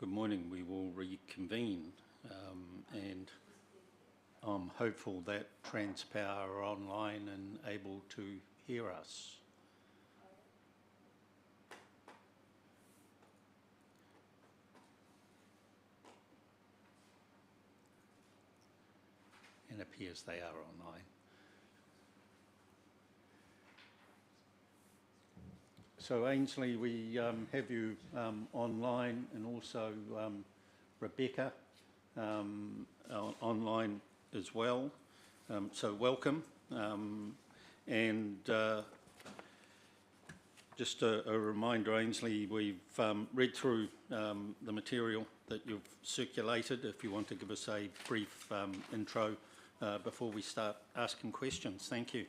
Good morning. We will reconvene, and I'm hopeful that Transpower are online and able to hear us. And it appears they are online. So Ainsley, we have you online, and also Rebecca online as well. So welcome. And just a reminder, Ainsley, we've read through the material that you've circulated. If you want to give us a brief intro before we start asking questions. Thank you.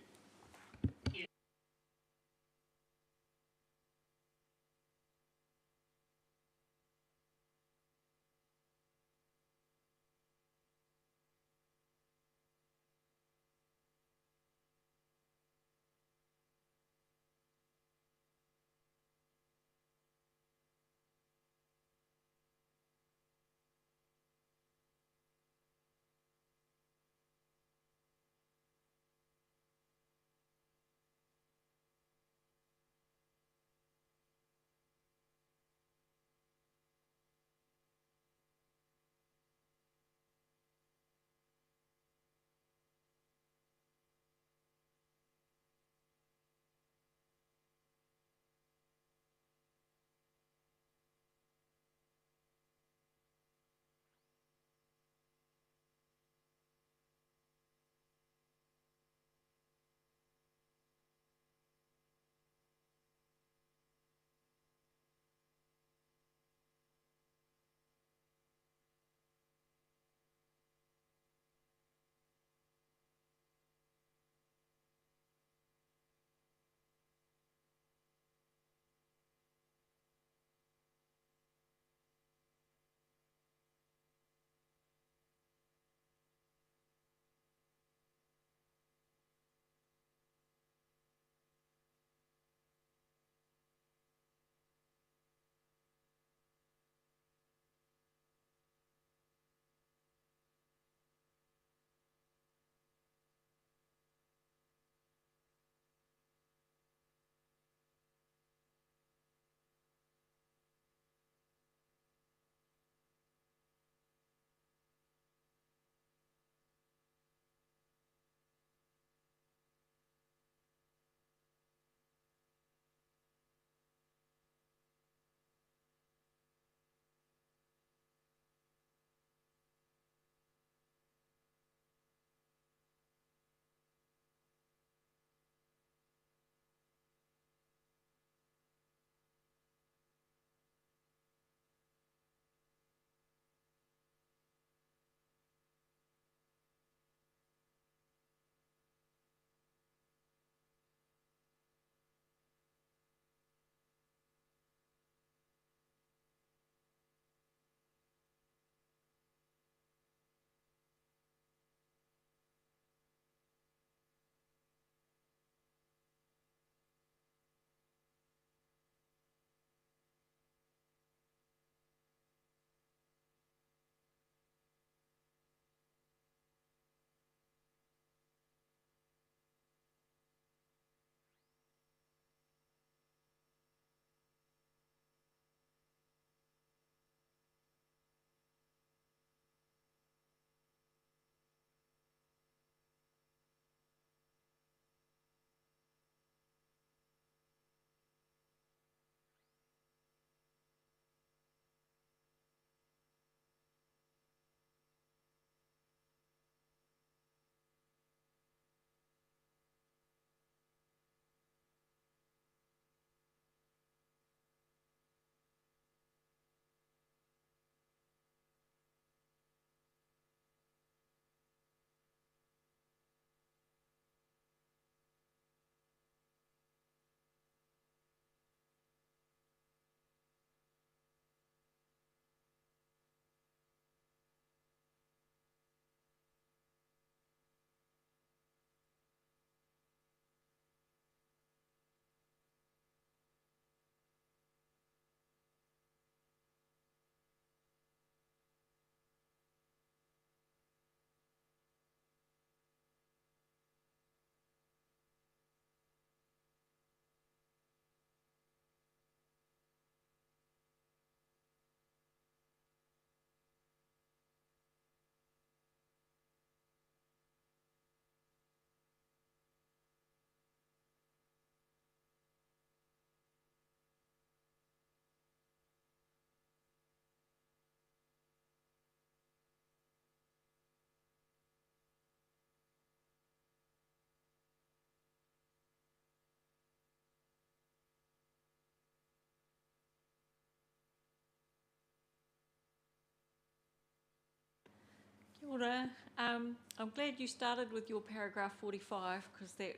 Ora, I'm glad you started with your paragraph 45 because that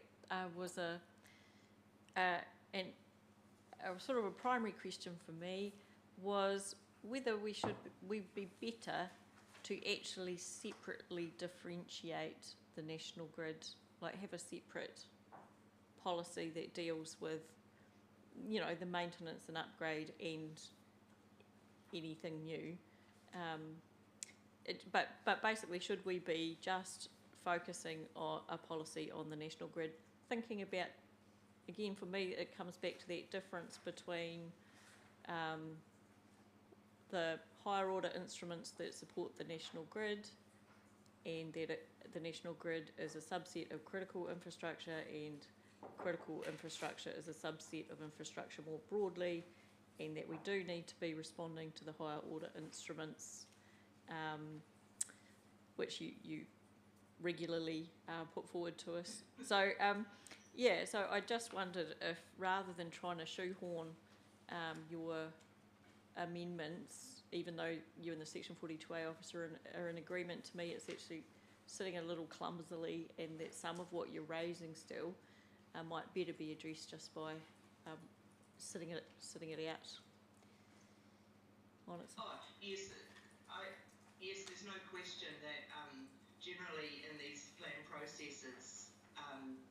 was a sort of a primary question for me, was whether we'd be better to actually separately differentiate the national grid, like have a separate policy that deals with, you know, the maintenance and upgrade and anything new. But basically, should we be just focusing on a policy on the national grid, thinking about, again, for me, it comes back to that difference between the higher order instruments that support the national grid, and that the national grid is a subset of critical infrastructure, and critical infrastructure is a subset of infrastructure more broadly, and that we do need to be responding to the higher order instruments, which you regularly put forward to us. So so I just wondered if, rather than trying to shoehorn your amendments, even though you and the Section 42A officer are in agreement, to me it's actually sitting a little clumsily, and that some of what you're raising still might better be addressed just by sitting it out on its. Yes, there's no question that generally in these plan processes,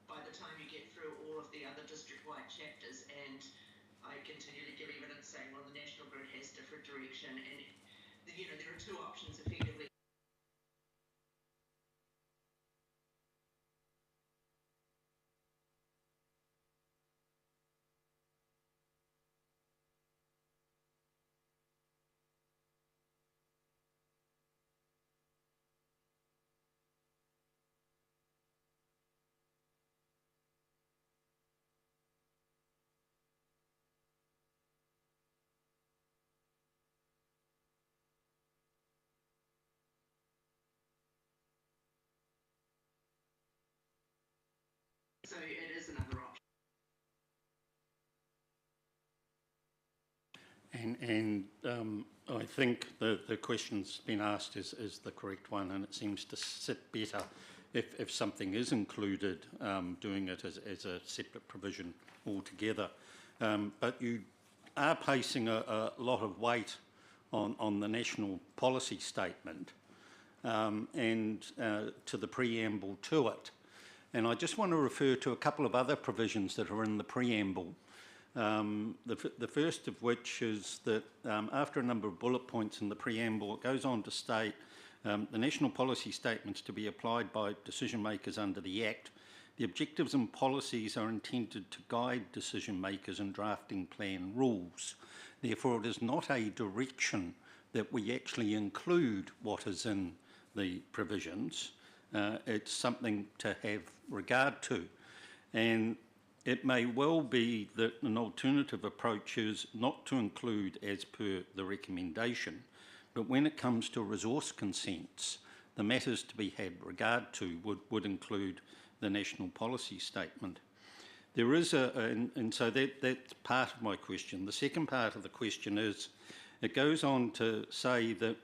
by the time you get through all of the other district-wide chapters, and I continually give evidence saying, well, the national grid has different direction, and you know, there are two options effectively. So it is another option. And I think the question's been asked is the correct one, and it seems to sit better if something is included, doing it as a separate provision altogether. But you are placing a lot of weight on the national policy statement and to the preamble to it. And I just want to refer to a couple of other provisions that are in the preamble. The first of which is that after a number of bullet points in the preamble, it goes on to state the national policy statements to be applied by decision makers under the Act. The objectives and policies are intended to guide decision makers in drafting plan rules. Therefore, it is not a direction that we actually include what is in the provisions. It's something to have regard to. And it may well be that an alternative approach is not to include as per the recommendation, but when it comes to resource consents, the matters to be had regard to would include the national policy statement. There is and so that's part of my question. The second part of the question is, it goes on to say that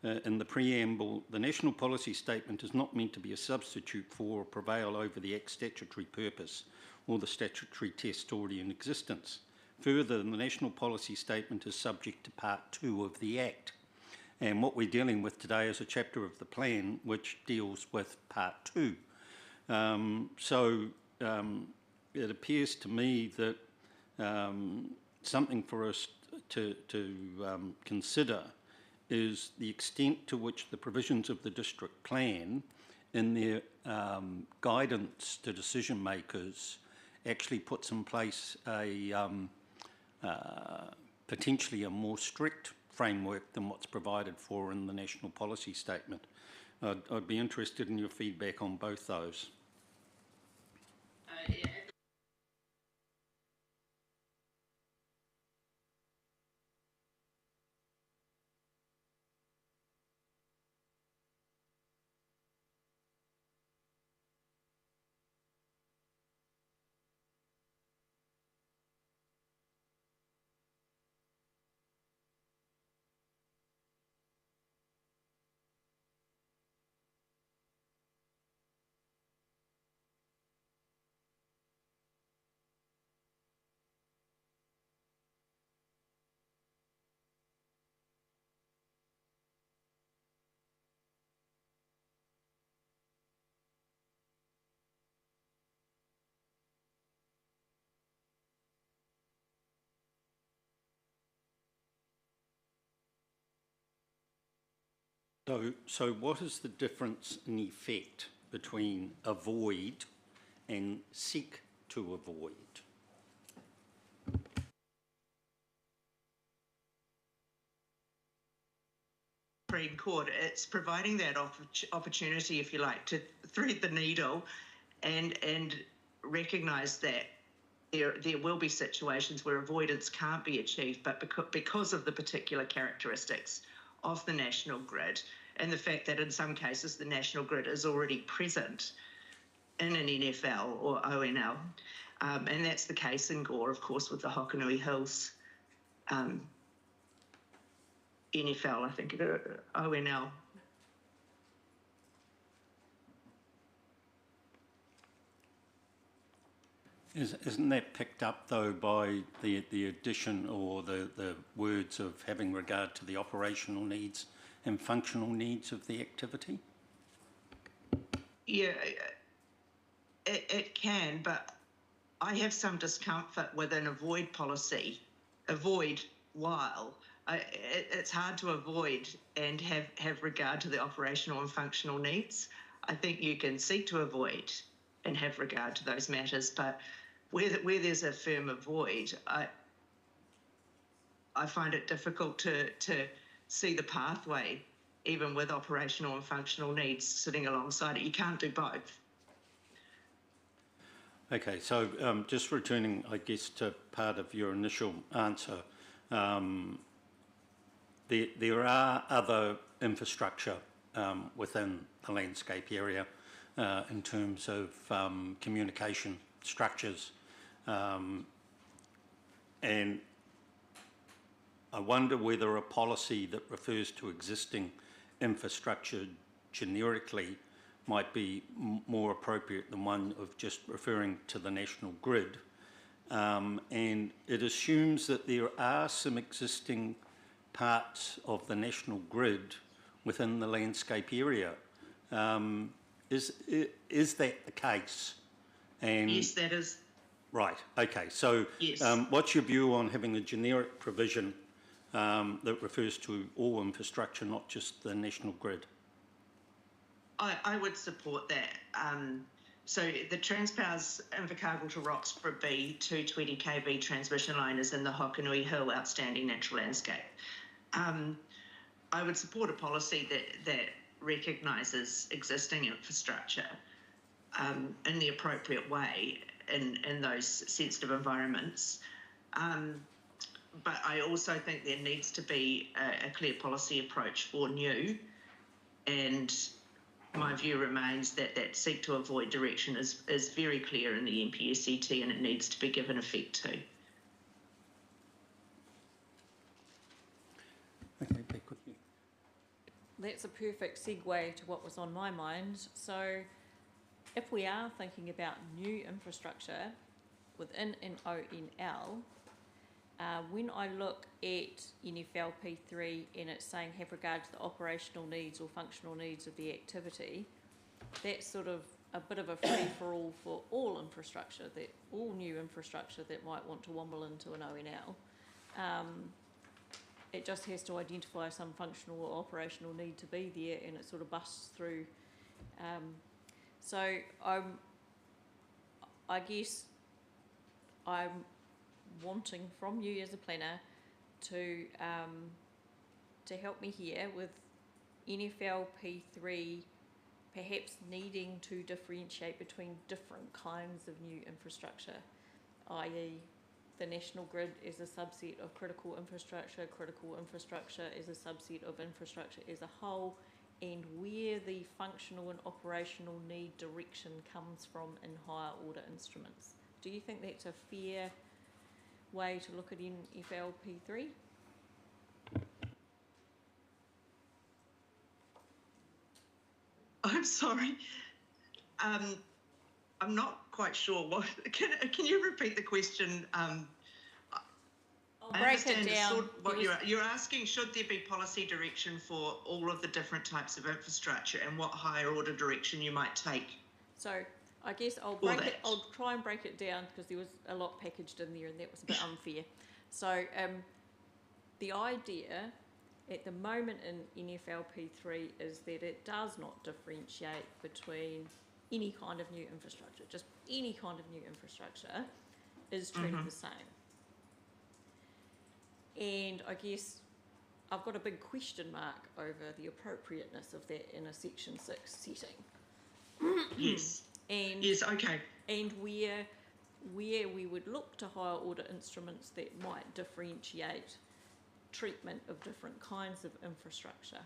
in the preamble, the national policy statement is not meant to be a substitute for or prevail over the Act's statutory purpose or the statutory test already in existence. Further, the national policy statement is subject to Part 2 of the Act. And what we're dealing with today is a chapter of the plan which deals with Part 2. It appears to me that something for us to consider is the extent to which the provisions of the district plan in their guidance to decision makers actually puts in place a potentially a more strict framework than what's provided for in the national policy statement. I'd be interested in your feedback on both those. Yeah. So what is the difference in effect between avoid and seek to avoid? Supreme Court, it's providing that opportunity, if you like, to thread the needle and recognise that there will be situations where avoidance can't be achieved, but because of the particular characteristics of the national grid and the fact that in some cases the national grid is already present in an NFL or ONL. And that's the case in Gore, of course, with the Hokonui Hills NFL, I think, ONL. Isn't that picked up, though, by the addition or the words of having regard to the operational needs and functional needs of the activity? Yeah, it can, but I have some discomfort with an avoid policy. Avoid while. It's hard to avoid and have regard to the operational and functional needs. I think you can seek to avoid and have regard to those matters, but where there's a firm avoid, I find it difficult to see the pathway, even with operational and functional needs sitting alongside it. You can't do both. Okay, so just returning, I guess, to part of your initial answer, there are other infrastructure within the landscape area in terms of communication structures, and I wonder whether a policy that refers to existing infrastructure generically might be more appropriate than one of just referring to the national grid. And it assumes that there are some existing parts of the national grid within the landscape area. Is that the case? And yes, that is. Right, okay. So yes. What's your view on having a generic provision that refers to all infrastructure, not just the national grid? I would support that. So the Transpower's Invercargill to Roxburgh B 220 kV transmission line is in the Hokonui Hill Outstanding Natural Landscape. I would support a policy that recognises existing infrastructure in the appropriate way in those sensitive environments. But I also think there needs to be a clear policy approach for new, and my view remains that seek to avoid direction is very clear in the NPSET and it needs to be given effect to. Okay, back with you. That's a perfect segue to what was on my mind. So if we are thinking about new infrastructure within an ONL, when I look at NFL P3 and it's saying have regard to the operational needs or functional needs of the activity, that's sort of a bit of a free-for-all for all infrastructure, that all new infrastructure that might want to womble into an ONL. It just has to identify some functional or operational need to be there, and it sort of busts through. So I guess I'm wanting from you as a planner to help me here with NFL P3 perhaps needing to differentiate between different kinds of new infrastructure, i.e. the national grid is a subset of critical infrastructure is a subset of infrastructure as a whole, and where the functional and operational need direction comes from in higher order instruments. Do you think that's a fair way to look at NFL P3? I'm sorry. I'm not quite sure what. Can you repeat the question? I'll break it down. You're asking, should there be policy direction for all of the different types of infrastructure and what higher order direction you might take? So I guess I'll try and break it down because there was a lot packaged in there and that was a bit unfair. So the idea at the moment in NFLP3 is that it does not differentiate between any kind of new infrastructure, just any kind of new infrastructure is treated the same. And I guess I've got a big question mark over the appropriateness of that in a Section 6 setting. Yes. And Yes, okay. and where we would look to higher order instruments that might differentiate treatment of different kinds of infrastructure.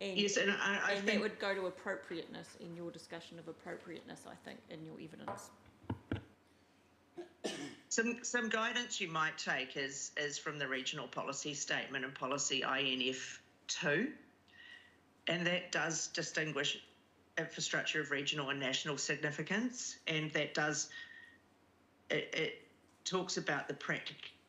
And, Yes, and I and think that would go to appropriateness in your discussion of appropriateness, I think, in your evidence. some guidance you might take is from the regional policy statement and policy INF 2, and that does distinguish infrastructure of regional and national significance, and that does it talks about the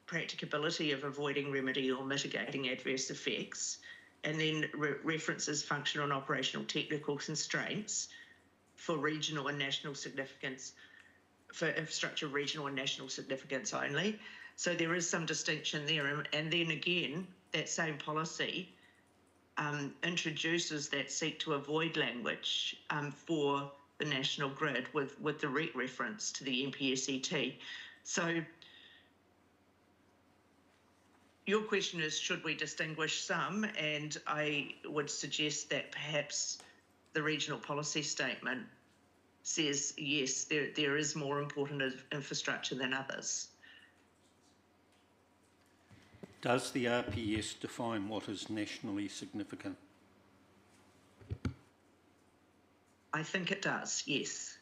practicability of avoiding, remedy or mitigating adverse effects, and then references functional and operational technical constraints for regional and national significance, for infrastructure of regional and national significance only. So there is some distinction there. And then again, that same policy introduces that seek to avoid language for the national grid with direct reference to the NPSET. So your question is, should we distinguish some? And I would suggest that perhaps the regional policy statement says, yes, there is more important infrastructure than others. Does the RPS define what is nationally significant? I think it does, yes.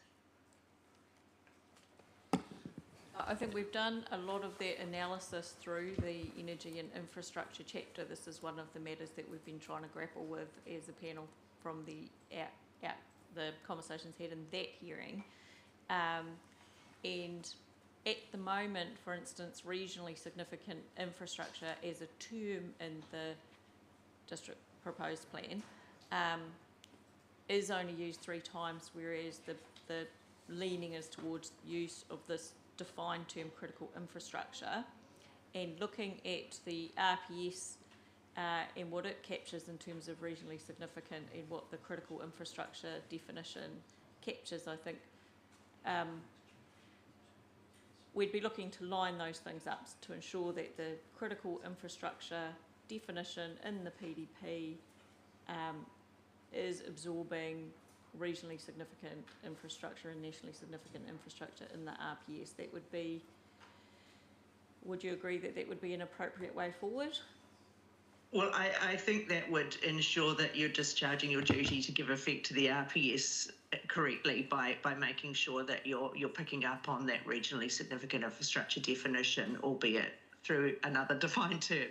I think we've done a lot of that analysis through the energy and infrastructure chapter. This is one of the matters that we've been trying to grapple with as a panel from the conversations had in that hearing. And at the moment, for instance, regionally significant infrastructure as a term in the district proposed plan is only used 3 times, whereas the leaning is towards use of this defined term critical infrastructure. And looking at the RPS and what it captures in terms of regionally significant and what the critical infrastructure definition captures, I think we'd be looking to line those things up to ensure that the critical infrastructure definition in the PDP is absorbing regionally significant infrastructure and nationally significant infrastructure in the RPS. That would be, would you agree that that would be an appropriate way forward? Well, I think that would ensure that you're discharging your duty to give effect to the RPS correctly by making sure that you're picking up on that regionally significant infrastructure definition, albeit through another defined term.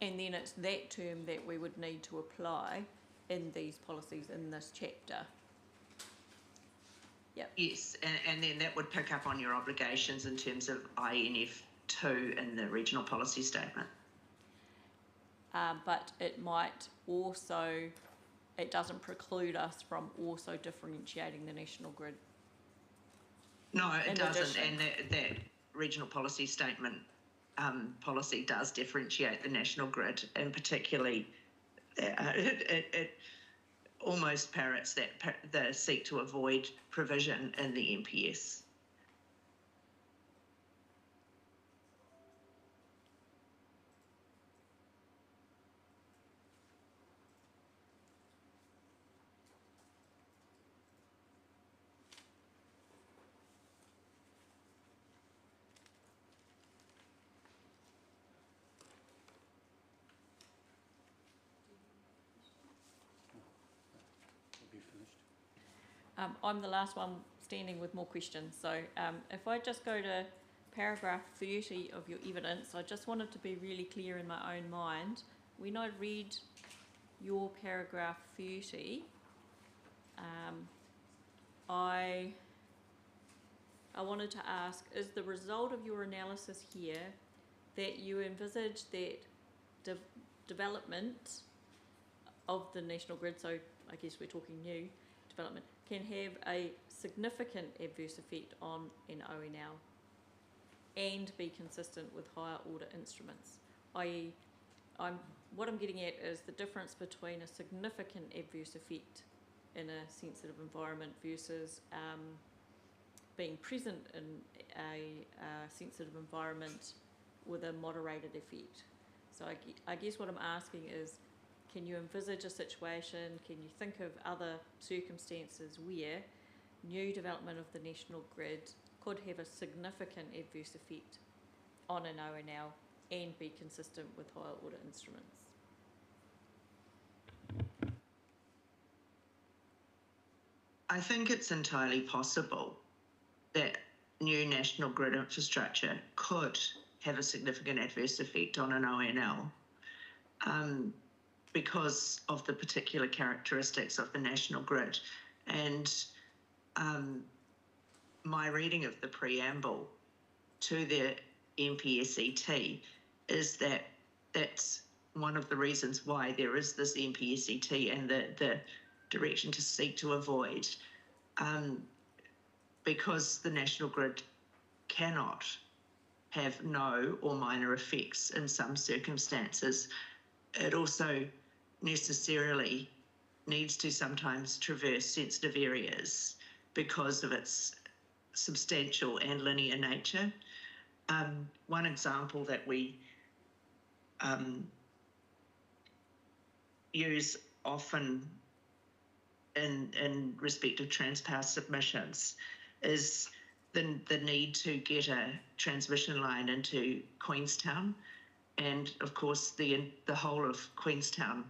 And then it's that term that we would need to apply in these policies in this chapter. Yep. Yes, and then that would pick up on your obligations in terms of INF 2 in the regional policy statement. But it might also, it doesn't preclude us from also differentiating the national grid. No, it doesn't, addition. and that regional policy statement policy does differentiate the national grid, and particularly it almost parrots that the seek to avoid provision in the NPS. I'm the last one standing with more questions. So if I just go to paragraph 30 of your evidence, I just wanted to be really clear in my own mind. When I read your paragraph 30, I wanted to ask, is the result of your analysis here that you envisage that development of the national grid, so I guess we're talking new development, can have a significant adverse effect on an ONL? and be consistent with higher order instruments, i.e. what I'm getting at is the difference between a significant adverse effect in a sensitive environment versus being present in a sensitive environment with a moderated effect. So I guess what I'm asking is, can you envisage a situation, can you think of other circumstances where new development of the national grid could have a significant adverse effect on an ONL and be consistent with higher order instruments? I think it's entirely possible that new national grid infrastructure could have a significant adverse effect on an ONL because of the particular characteristics of the national grid. And my reading of the preamble to the NPSET is that that's one of the reasons why there is this NPSET and the direction to seek to avoid, because the national grid cannot have no or minor effects in some circumstances. It also necessarily needs to sometimes traverse sensitive areas because of its substantial and linear nature. One example that we use often in respect of Transpower submissions is the need to get a transmission line into Queenstown. And of course, the whole of Queenstown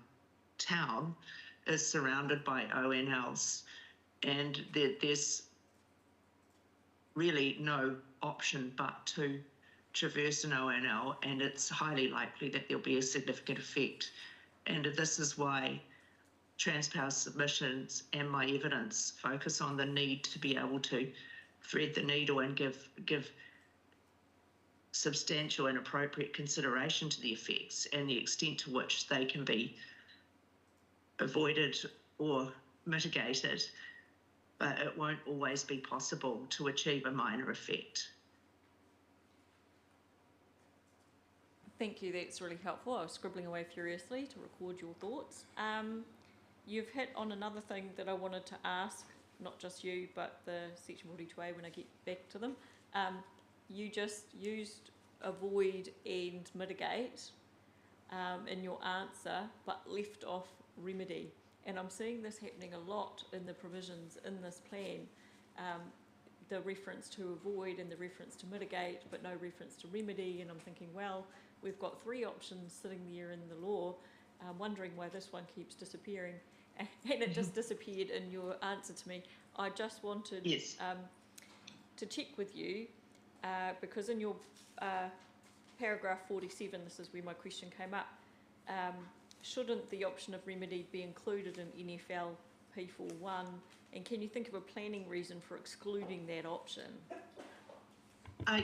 town is surrounded by ONLs, and there's really no option but to traverse an ONL, and it's highly likely that there'll be a significant effect. And this is why Transpower submissions and my evidence focus on the need to be able to thread the needle and give substantial and appropriate consideration to the effects and the extent to which they can be avoided or mitigated, but it won't always be possible to achieve a minor effect. Thank you, that's really helpful. I was scribbling away furiously to record your thoughts. You've hit on another thing that I wanted to ask, not just you, but the Section 42A when I get back to them. You just used avoid and mitigate in your answer, but left off remedy. And I'm seeing this happening a lot in the provisions in this plan. The reference to avoid and the reference to mitigate, but no reference to remedy. And I'm thinking, well, we've got three options sitting there in the law. I'm wondering why this one keeps disappearing. And it just disappeared in your answer to me. I just wanted to check with you, because in your paragraph 47, this is where my question came up, shouldn't the option of remedy be included in NFL P41? And can you think of a planning reason for excluding that option?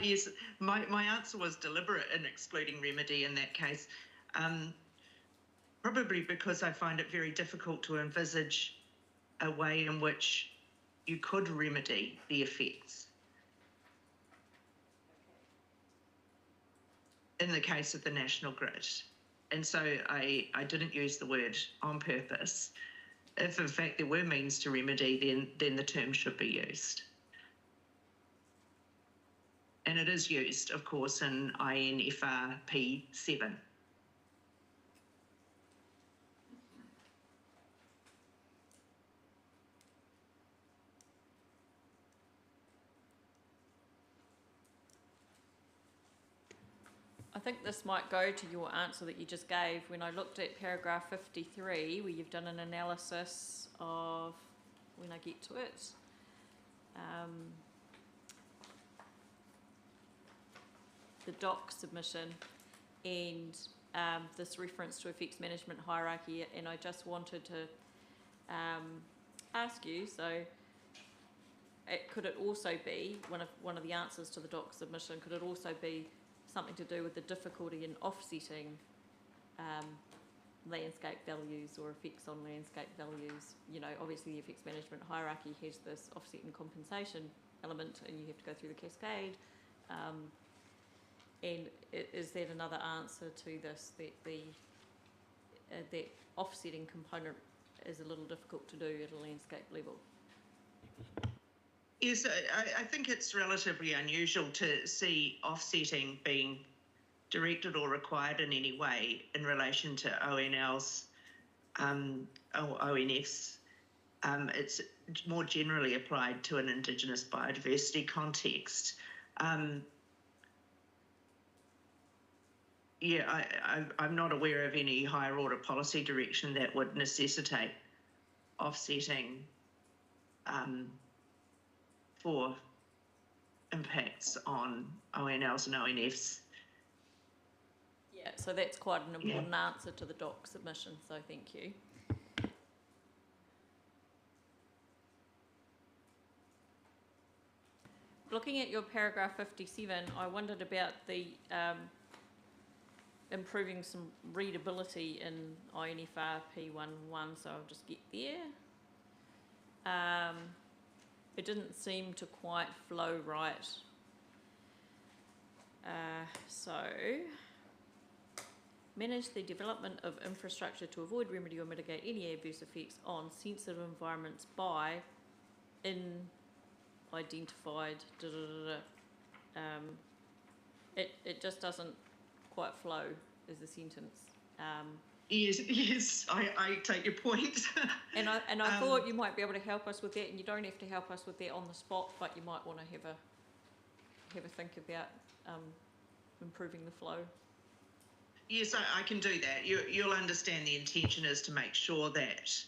Yes, my answer was deliberate in excluding remedy in that case. Probably because I find it very difficult to envisage a way in which you could remedy the effects. In the case of the national grid. And so I didn't use the word on purpose. If in fact there were means to remedy, then the term should be used. And it is used, of course, in INFR P7. I think this might go to your answer that you just gave when I looked at paragraph 53, where you've done an analysis of, when I get to it, the doc submission and this reference to effects management hierarchy, and I just wanted to ask you, so could it also be, one of the answers to the doc submission, could it also be something to do with the difficulty in offsetting landscape values or effects on landscape values? You know, obviously the effects management hierarchy has this offset and compensation element, and you have to go through the cascade. And is that another answer to this, that that offsetting component is a little difficult to do at a landscape level? Yes, I think it's relatively unusual to see offsetting being directed or required in any way in relation to ONL's or ONF's. It's more generally applied to an Indigenous biodiversity context. Yeah, I'm not aware of any higher order policy direction that would necessitate offsetting for impacts on ONLs and ONFs. Yeah, so that's quite an important answer to the doc submission, so thank you. Looking at your paragraph 57, I wondered about the improving some readability in INFR P11, so I'll just get there. It didn't seem to quite flow right. So, manage the development of infrastructure to avoid, remedy or mitigate any adverse effects on sensitive environments by identified, it just doesn't quite flow as a sentence. Yes, I take your point. and I thought you might be able to help us with that, and you don't have to help us with that on the spot, but you might want to have a think about improving the flow. Yes, I can do that. You'll understand the intention is to make sure that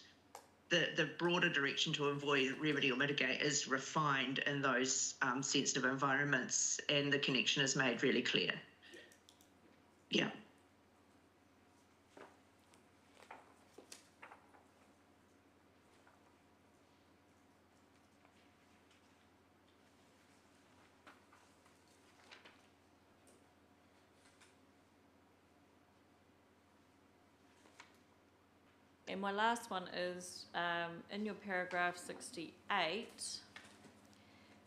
the broader direction to avoid, remedy or mitigate is refined in those sensitive environments, and the connection is made really clear. Yeah. And my last one is in your paragraph 68,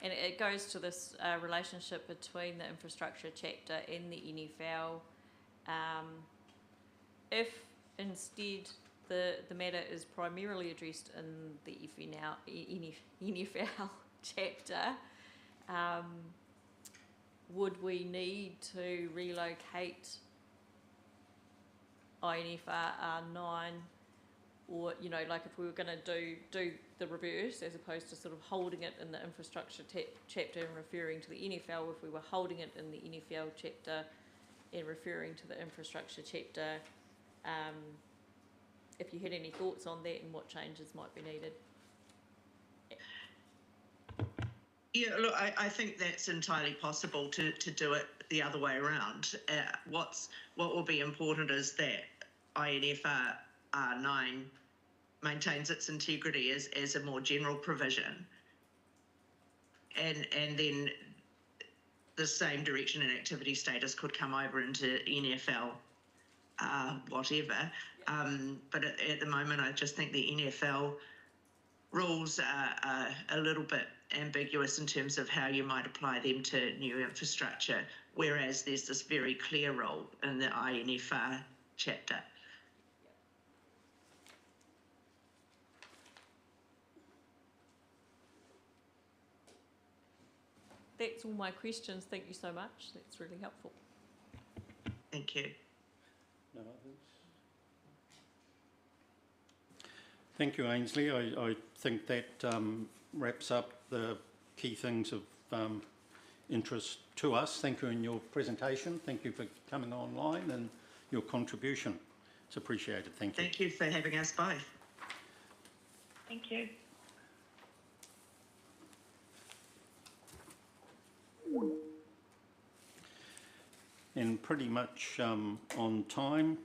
and it goes to this relationship between the infrastructure chapter and the NFL. If instead the matter is primarily addressed in the NFL chapter, would we need to relocate INFR R9? Or, you know, like if we were going to do the reverse, as opposed to sort of holding it in the infrastructure chapter and referring to the NFL, if we were holding it in the NFL chapter and referring to the infrastructure chapter, if you had any thoughts on that and what changes might be needed. Yeah, look, I think that's entirely possible to do it the other way around. What will be important is that INFR R9 maintains its integrity as a more general provision, and then the same direction and activity status could come over into NFL whatever. But at the moment, I just think the NFL rules are a little bit ambiguous in terms of how you might apply them to new infrastructure, whereas there's this very clear role in the INFR chapter. That's all my questions. Thank you so much. That's really helpful. Thank you. No others? Thank you, Ainsley. I think that wraps up the key things of interest to us. Thank you in your presentation. Thank you for coming online and your contribution. It's appreciated. Thank you. Thank you for having us both. Thank you. And pretty much on time,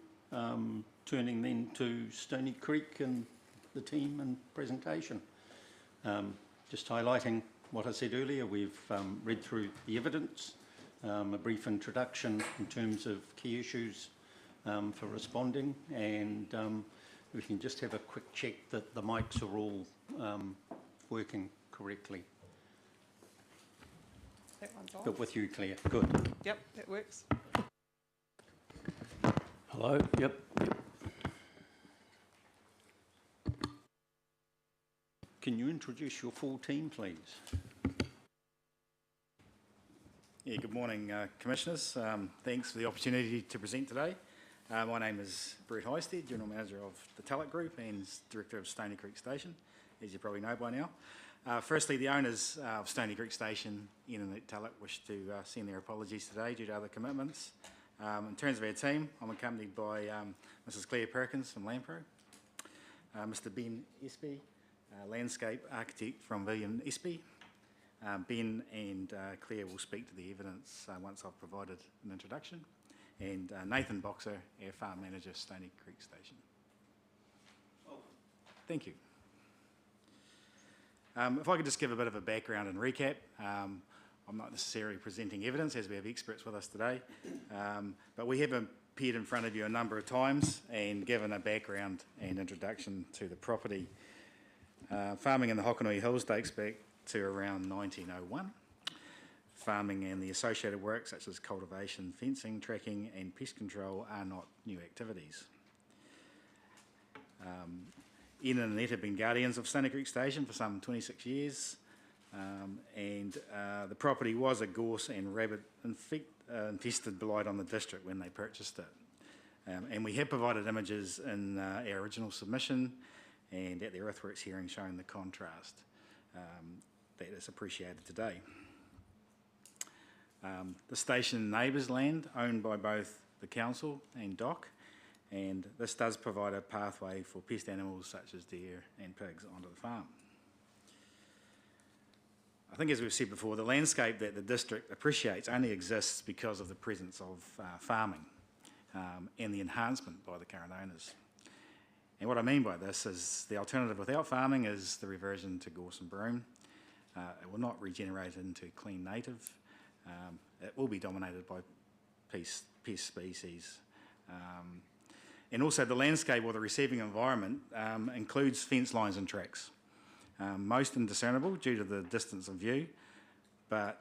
turning then to Stony Creek and the team and presentation. Just highlighting what I said earlier, we've read through the evidence, a brief introduction in terms of key issues for responding, and we can just have a quick check that the mics are all working correctly. That one's on. But with you, Claire. Good. Yep, that works. Hello, yep. Can you introduce your full team, please? Yeah, good morning, Commissioners. Thanks for the opportunity to present today. My name is Brett Highstead, General Manager of the Tullett Group and Director of Stony Creek Station, as you probably know by now. Firstly, the owners of Stony Creek Station, Ian and Annette Tullett, wish to send their apologies today due to other commitments. In terms of our team, I'm accompanied by Mrs. Claire Perkins from Lampro, Mr. Ben Espy, landscape architect from William Espy. Ben and Claire will speak to the evidence once I've provided an introduction. And Nathan Boxer, our farm manager, Stony Creek Station. Thank you. If I could just give a bit of a background and recap. I'm not necessarily presenting evidence as we have experts with us today, but we have appeared in front of you a number of times and given a background and introduction to the property. Farming in the Hokonui Hills dates back to around 1901. Farming and the associated work such as cultivation, fencing, tracking and pest control are not new activities. Ian and Annette have been guardians of Stony Creek Station for some 26 years and the property was a gorse and rabbit infested blight on the district when they purchased it. And we have provided images in our original submission and at the earthworks hearing showing the contrast that is appreciated today. The station neighbours land owned by both the council and DOC, and this does provide a pathway for pest animals such as deer and pigs onto the farm. I think as we've said before, the landscape that the district appreciates only exists because of the presence of farming and the enhancement by the current owners. And what I mean by this is the alternative without farming is the reversion to gorse and broom. It will not regenerate into clean native. It will be dominated by pest species. And also the landscape or the receiving environment includes fence lines and tracks. Most indiscernible due to the distance of view, but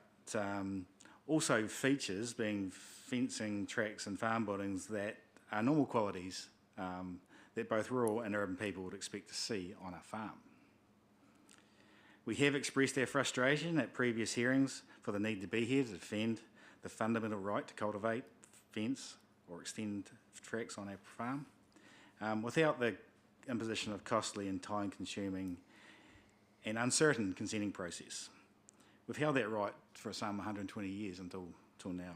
also features being fencing, tracks and farm buildings that are normal qualities that both rural and urban people would expect to see on a farm. We have expressed our frustration at previous hearings for the need to be here to defend the fundamental right to cultivate, fence or extend tracks on our farm without the imposition of costly and time-consuming and uncertain consenting process. We've held that right for some 120 years until now.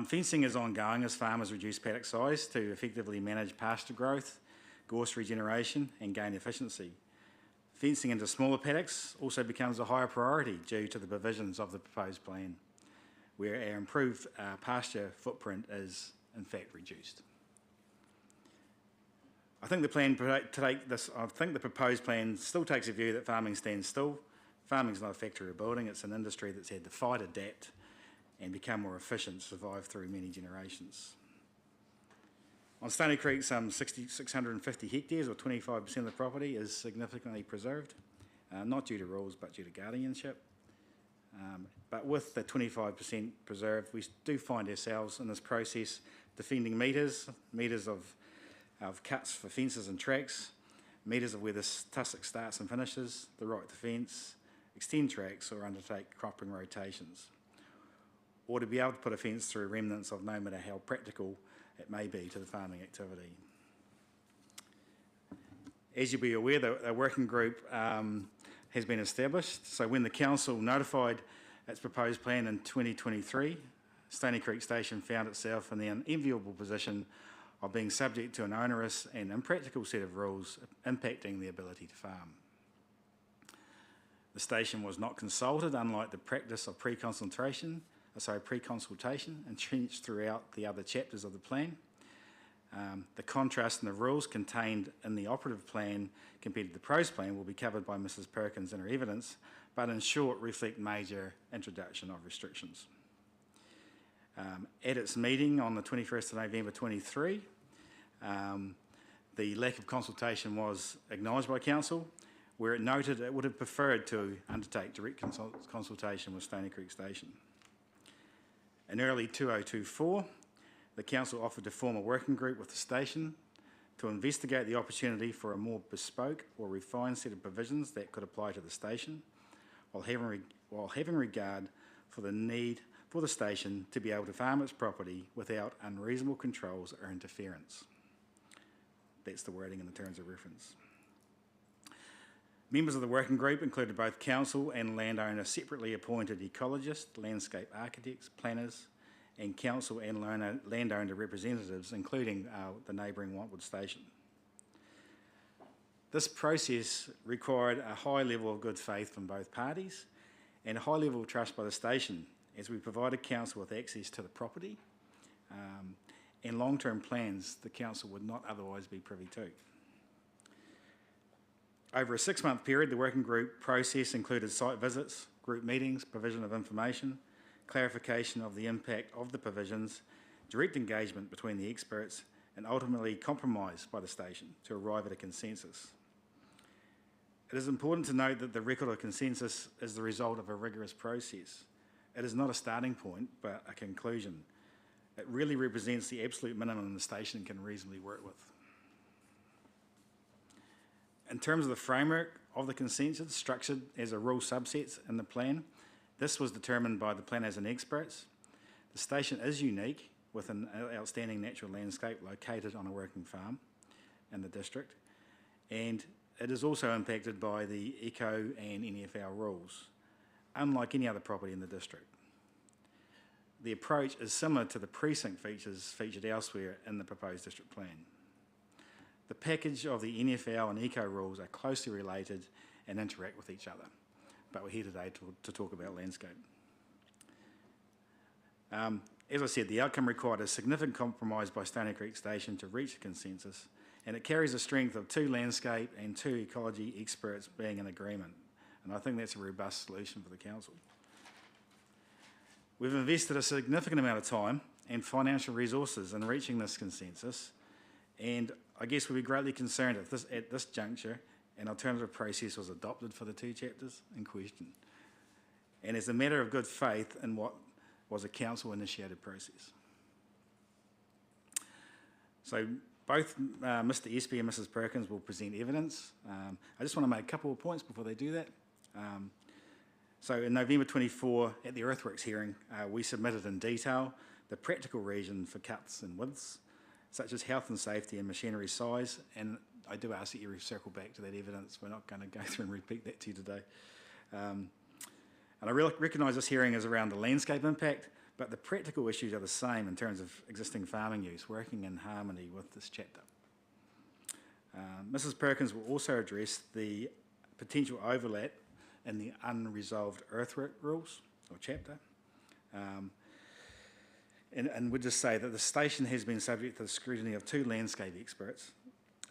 Fencing is ongoing as farmers reduce paddock size to effectively manage pasture growth, gorse regeneration and gain efficiency. Fencing into smaller paddocks also becomes a higher priority due to the provisions of the proposed plan, where our improved pasture footprint is in fact reduced. I think the proposed plan still takes a view that farming stands still. Farming is not a factory or building, it's an industry that's had to fight, adapt and become more efficient to survive through many generations. On Stony Creek, some 650 hectares or 25% of the property is significantly preserved, not due to rules but due to guardianship. But with the 25% preserved, we do find ourselves in this process defending metres of cuts for fences and tracks, metres of where the tussock starts and finishes, the right to fence, extend tracks or undertake cropping rotations, or to be able to put a fence through remnants of no matter how practical it may be to the farming activity. As you'll be aware, the working group has been established, so when the council notified its proposed plan in 2023, Stony Creek Station found itself in the unenviable position of being subject to an onerous and impractical set of rules impacting the ability to farm. The station was not consulted, unlike the practice of pre-consultation entrenched throughout the other chapters of the plan. The contrast in the rules contained in the operative plan compared to the proposed plan will be covered by Mrs. Perkins in her evidence, but in short reflect major introduction of restrictions. At its meeting on the 21st of November 23, the lack of consultation was acknowledged by Council, where it noted it would have preferred to undertake direct consultation with Stony Creek Station. In early 2024, the council offered to form a working group with the station to investigate the opportunity for a more bespoke or refined set of provisions that could apply to the station, while having regard for the need for the station to be able to farm its property without unreasonable controls or interference. That's the wording in the terms of reference. Members of the working group included both council and landowner separately appointed ecologists, landscape architects, planners, and council and landowner representatives, including the neighbouring Whitewood station. This process required a high level of good faith from both parties and a high level of trust by the station, as we provided council with access to the property and long-term plans the council would not otherwise be privy to. Over a 6-month period, the working group process included site visits, group meetings, provision of information, clarification of the impact of the provisions, direct engagement between the experts, and ultimately compromise by the station to arrive at a consensus. It is important to note that the record of consensus is the result of a rigorous process. It is not a starting point, but a conclusion. It really represents the absolute minimum the station can reasonably work with. In terms of the framework of the consensus, structured as a rule subsets in the plan, this was determined by the planners and experts. The station is unique, with an outstanding natural landscape located on a working farm in the district, and it is also impacted by the Eco and NFL rules, unlike any other property in the district. The approach is similar to the precinct features featured elsewhere in the proposed district plan. The package of the NFL and Eco rules are closely related and interact with each other, but we're here today to talk about landscape. As I said, the outcome required a significant compromise by Stony Creek Station to reach a consensus, and it carries the strength of 2 landscape and 2 ecology experts being in agreement, and I think that's a robust solution for the council. We've invested a significant amount of time and financial resources in reaching this consensus, and I guess we'd be greatly concerned if at this juncture an alternative process was adopted for the 2 chapters in question, and as a matter of good faith in what was a council-initiated process. So both Mr. Espy and Mrs. Perkins will present evidence. I just want to make a couple of points before they do that. So in November 24, at the earthworks hearing, we submitted in detail the practical reason for cuts and widths, such as health and safety and machinery size, and I do ask that you circle back to that evidence. We're not going to go through and repeat that to you today. And I recognise this hearing is around the landscape impact, but the practical issues are the same in terms of existing farming use, working in harmony with this chapter. Mrs. Perkins will also address the potential overlap in the unresolved earthwork rules, or chapter. And we'll just say that the station has been subject to the scrutiny of 2 landscape experts,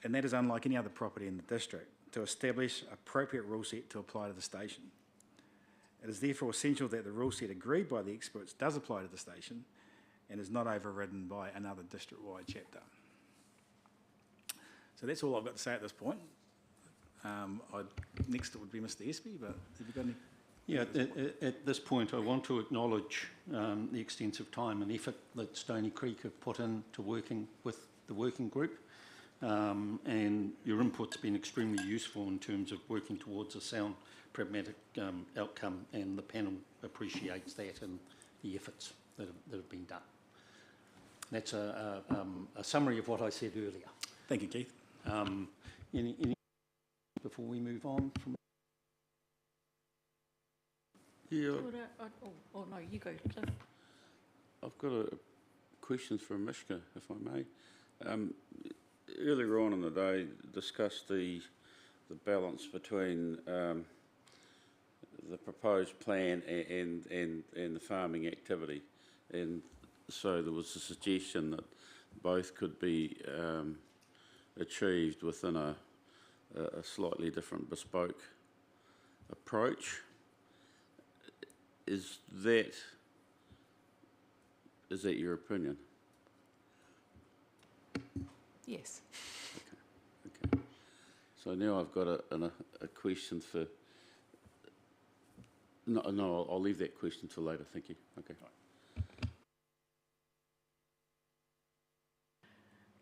and that is unlike any other property in the district, to establish appropriate rule set to apply to the station. It is therefore essential that the rule set agreed by the experts does apply to the station and is not overridden by another district-wide chapter. So that's all I've got to say at this point. Next it would be Mr. Espy, but have you got any? Yeah, at this point I want to acknowledge the extensive time and effort that Stony Creek have put into working with the working group, and your input's been extremely useful in terms of working towards a sound, pragmatic outcome, and the panel appreciates that and the efforts that have been done. That's a summary of what I said earlier. Thank you, Keith. Any before we move on from? Yeah, Oh no, you go, Cliff. I've got a question for Mishka, if I may. Earlier on in the day, discussed the balance between the proposed plan and the farming activity, and so there was a suggestion that both could be achieved within a slightly different bespoke approach. Is that your opinion? Yes. Okay. So now I've got a question for... No, I'll leave that question till later, thank you. Okay.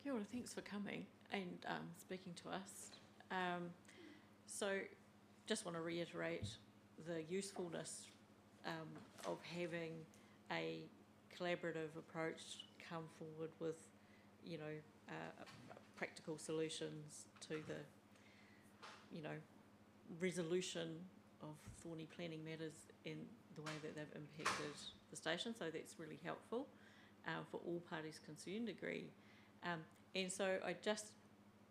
Kia ora, thanks for coming and speaking to us. So just want to reiterate the usefulness of having a collaborative approach come forward with, you know, practical solutions to the, you know, resolution of thorny planning matters in the way that they've impacted the station. So that's really helpful for all parties concerned, agree. And so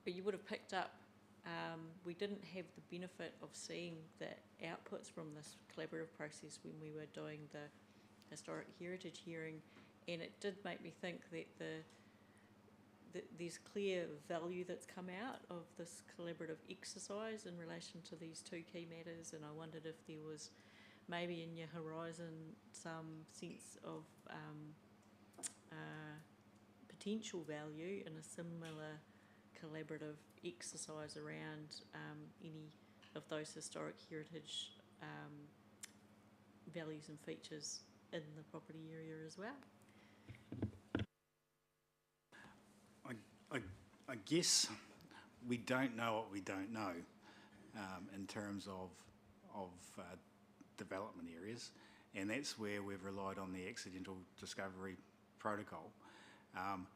you would have picked up, we didn't have the benefit of seeing the outputs from this collaborative process when we were doing the historic heritage hearing, and it did make me think that there's clear value that's come out of this collaborative exercise in relation to these two key matters, and I wondered if there was maybe in your horizon some sense of potential value in a similar collaborative exercise around any of those historic heritage values and features in the property area as well. I guess we don't know what we don't know in terms of development areas, and that's where we've relied on the accidental discovery protocol.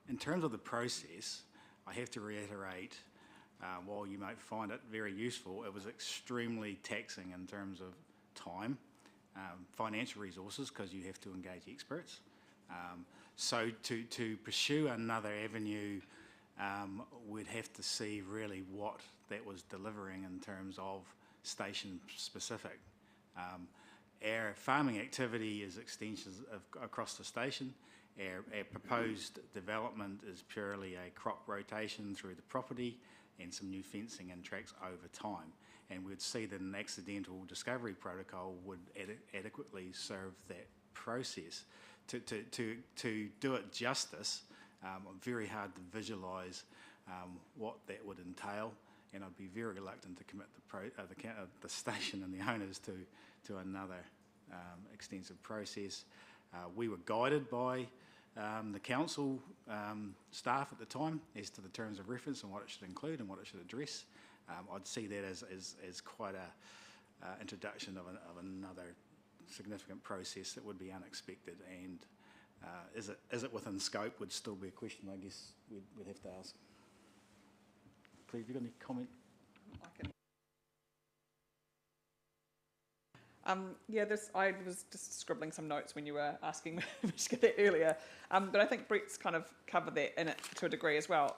In terms of the process, I have to reiterate, while you might find it very useful, it was extremely taxing in terms of time, financial resources, because you have to engage experts. So to pursue another avenue, we'd have to see really what that was delivering in terms of station specific. Our farming activity is extensions across the station. Our proposed development is purely a crop rotation through the property and some new fencing and tracks over time. And we'd see that an accidental discovery protocol would adequately serve that process. To do it justice, very hard to visualise what that would entail, and I'd be very reluctant to commit the station and the owners to another extensive process. We were guided by the council staff at the time as to the terms of reference and what it should include and what it should address. I'd see that as quite a introduction of another significant process that would be unexpected, and is it within scope would still be a question I guess we'd have to ask. Claire, have you got any comment? I was just scribbling some notes when you were asking Mishka that earlier, but I think Brett's kind of covered that in it to a degree as well.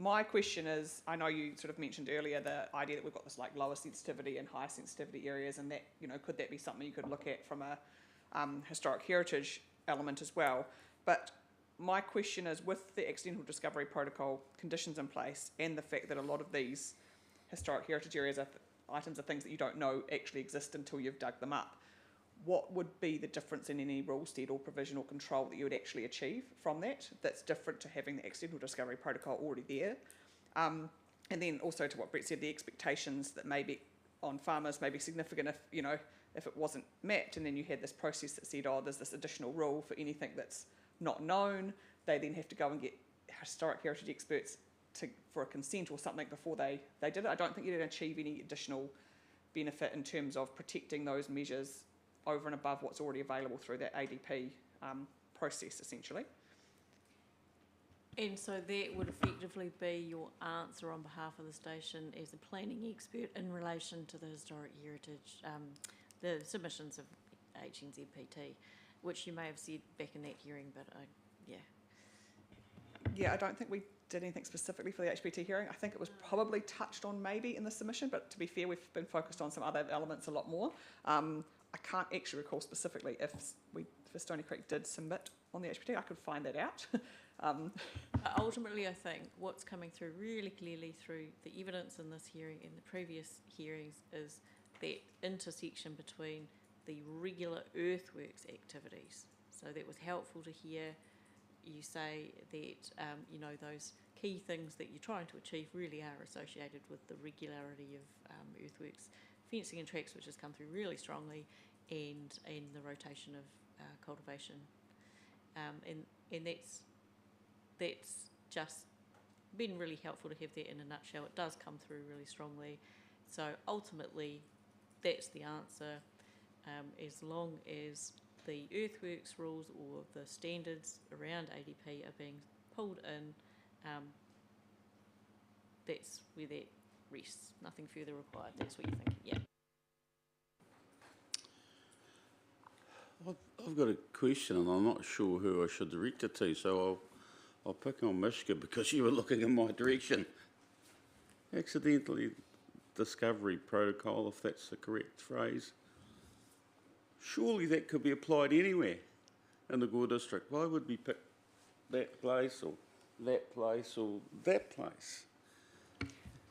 My question is, I know you sort of mentioned earlier the idea that we've got this like lower sensitivity and higher sensitivity areas, and that, you know, could that be something you could look at from a historic heritage element as well? But my question is, with the accidental discovery protocol conditions in place and the fact that a lot of these historic heritage areas items are things that you don't know actually exist until you've dug them up, what would be the difference in any rule set or provisional control that you would actually achieve from that that's different to having the accidental discovery protocol already there? And then also to what Brett said, the expectations that maybe on farmers may be significant if it wasn't met, and then you had this process that said, oh, there's this additional rule for anything that's not known. They then have to go and get historic heritage experts for a consent or something before they did it. I don't think you'd achieve any additional benefit in terms of protecting those measures over and above what's already available through that ADP process, essentially. And so that would effectively be your answer on behalf of the station as a planning expert in relation to the historic heritage, the submissions of HNZPT, which you may have said back in that hearing, but Yeah, I don't think we did anything specifically for the HPT hearing. I think it was probably touched on maybe in the submission, but to be fair, we've been focused on some other elements a lot more. I can't actually recall specifically if Stony Creek did submit on the HPT. I could find that out. Ultimately, I think what's coming through really clearly through the evidence in this hearing and the previous hearings is that intersection between the regular earthworks activities. So that was helpful to hear you say that, you know, those key things that you're trying to achieve really are associated with the regularity of earthworks, fencing and tracks, which has come through really strongly, and the rotation of cultivation. And that's just been really helpful to have that in a nutshell. It does come through really strongly. So ultimately, that's the answer. As long as the earthworks rules or the standards around ADP are being pulled in, that's where that rests. Nothing further required. That's what you're thinking, yeah. I've got a question and I'm not sure who I should direct it to, so I'll pick on Mishka because you were looking in my direction. Accidentally discovery protocol, if that's the correct phrase. Surely that could be applied anywhere in the Gore district. Why would we pick that place or that place or that place?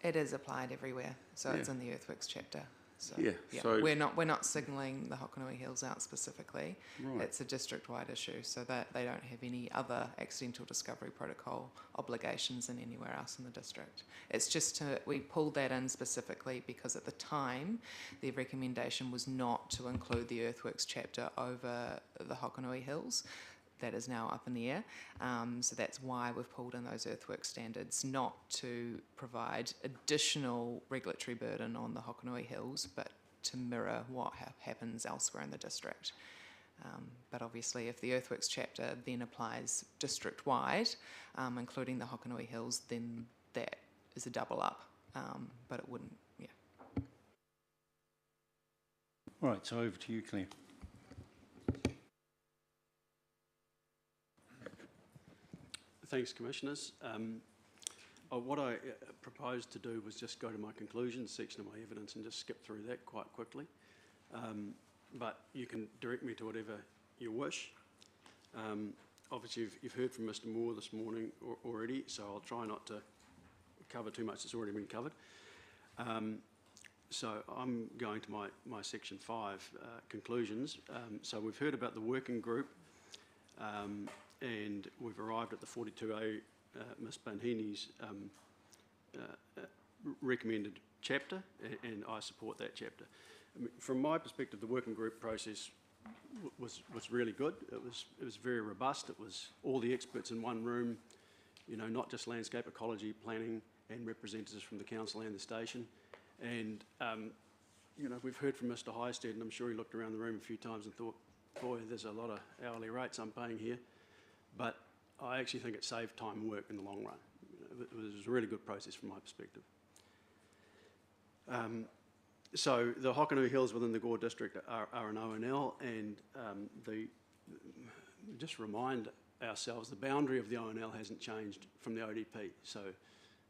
It is applied everywhere, so it's Yeah. in the earthworks chapter. So Yeah, so- we're not signalling the Hokonui Hills out specifically. Right. It's a district-wide issue, so that they don't have any other accidental discovery protocol obligations in anywhere else in the district. It's just we pulled that in specifically because at the time the recommendation was not to include the earthworks chapter over the Hokonui Hills. That is now up in the air. So that's why we've pulled in those earthworks standards, not to provide additional regulatory burden on the Hokonui Hills, but to mirror what happens elsewhere in the district. But obviously, if the earthworks chapter then applies district-wide, including the Hokonui Hills, then that is a double up, but it wouldn't, yeah. All right, so over to you, Claire. Thanks, Commissioners. What I proposed to do was just go to my conclusions section of my evidence and just skip through that quite quickly. But you can direct me to whatever you wish. Obviously, you've heard from Mr. Moore this morning already, so I'll try not to cover too much that's already been covered. So I'm going to my section 5 conclusions. So we've heard about the working group. And we've arrived at the 42A, Ms. Banhini's recommended chapter, and I support that chapter. I mean, from my perspective, the working group process was really good. It was very robust. It was all the experts in one room, you know, not just landscape ecology, planning, and representatives from the council and the station. And you know, we've heard from Mr. Highstead, and I'm sure he looked around the room a few times and thought, boy, there's a lot of hourly rates I'm paying here. But I actually think it saved time and work in the long run. You know, it was a really good process from my perspective. So the Hokonui Hills within the Gore district are an ONL, and just remind ourselves the boundary of the ONL hasn't changed from the ODP. So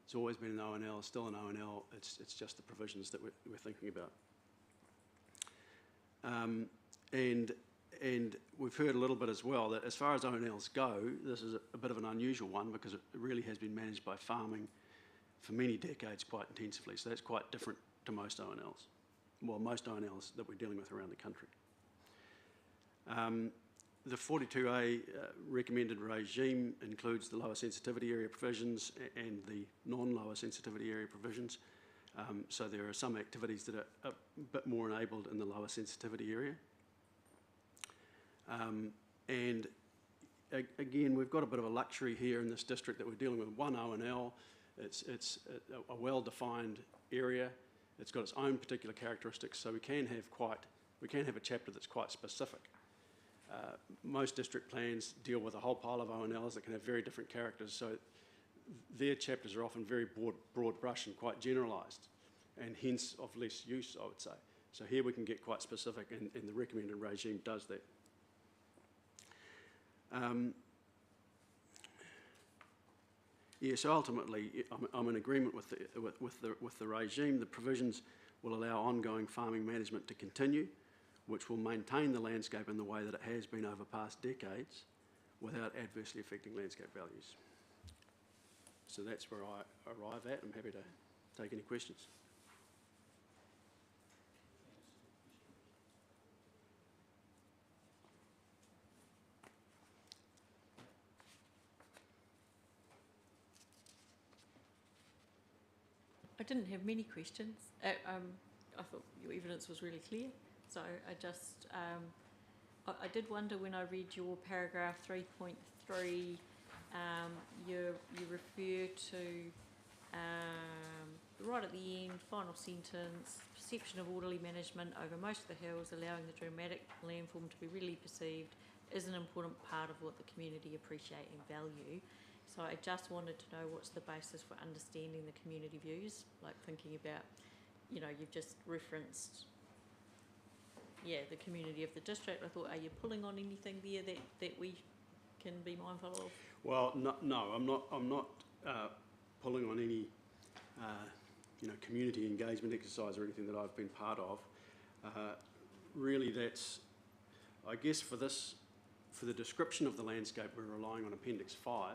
it's always been an ONL, still an ONL. It's just the provisions that we're thinking about. And we've heard a little bit as well that as far as ONLs go, this is a bit of an unusual one because it really has been managed by farming for many decades quite intensively. So that's quite different to most ONLs. Well, most ONLs that we're dealing with around the country. The 42A recommended regime includes the lower sensitivity area provisions and the non-lower sensitivity area provisions. So there are some activities that are a bit more enabled in the lower sensitivity area. And again, we've got a bit of a luxury here in this district that we're dealing with one ONL. It's a well-defined area. It's got its own particular characteristics, so we can have a chapter that's quite specific. Most district plans deal with a whole pile of ONLs that can have very different characters, so their chapters are often very broad brush and quite generalised, and hence of less use, I would say. So here we can get quite specific, and the recommended regime does that. Yeah, so ultimately, I'm in agreement with the regime. The provisions will allow ongoing farming management to continue, which will maintain the landscape in the way that it has been over past decades, without adversely affecting landscape values. So that's where I arrive at. I'm happy to take any questions. didn't have many questions. I thought your evidence was really clear. So I just, I did wonder when I read your paragraph 3.3, you refer to right at the end, final sentence, perception of orderly management over most of the hills, allowing the dramatic landform to be readily perceived, is an important part of what the community appreciate and value. So I just wanted to know what's the basis for understanding the community views, like thinking about, you know, you've just referenced, the community of the district. I thought, are you pulling on anything there that we can be mindful of? Well, no, I'm not pulling on any, community engagement exercise or anything that I've been part of. Really, that's, I guess, for the description of the landscape, we're relying on Appendix 5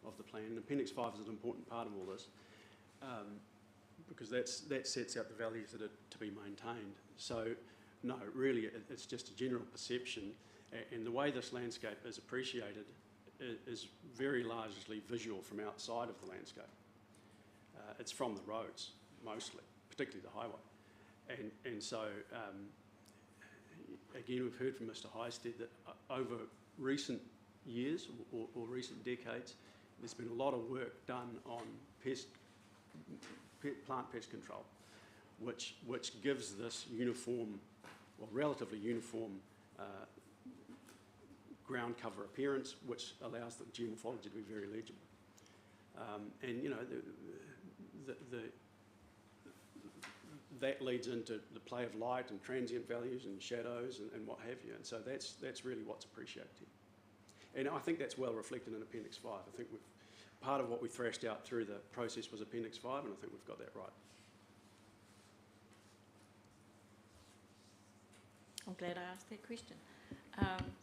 of the plan. And Appendix 5 is an important part of all this, because that sets out the values that are to be maintained. So, no, really, it's just a general perception, and the way this landscape is appreciated is very largely visual from outside of the landscape. It's from the roads, mostly, particularly the highway. And so, again, we've heard from Mr Highstead that over recent years or recent decades, there's been a lot of work done on plant pest control, which gives this uniform, or relatively uniform, ground cover appearance, which allows the geomorphology to be very legible. And you know, that leads into the play of light and transient values and shadows and what have you. And so that's really what's appreciated here. And I think that's well reflected in Appendix 5. I think part of what we thrashed out through the process was Appendix 5, and I think we've got that right. I'm glad I asked that question.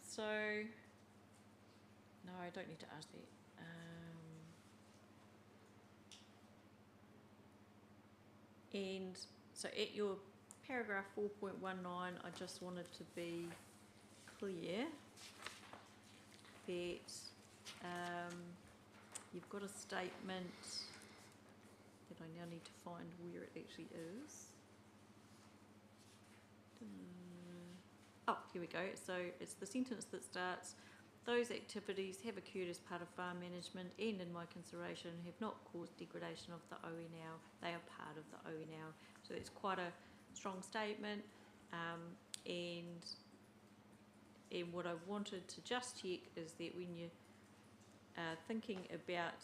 So, no, I don't need to ask that. And so at your paragraph 4.19, I just wanted to be clear that you've got a statement that I now need to find where it actually is. Oh, here we go. So it's the sentence that starts, those activities have occurred as part of farm management and in my consideration have not caused degradation of the ONL. They are part of the ONL. So it's quite a strong statement. And what I wanted to just check is that when you're thinking about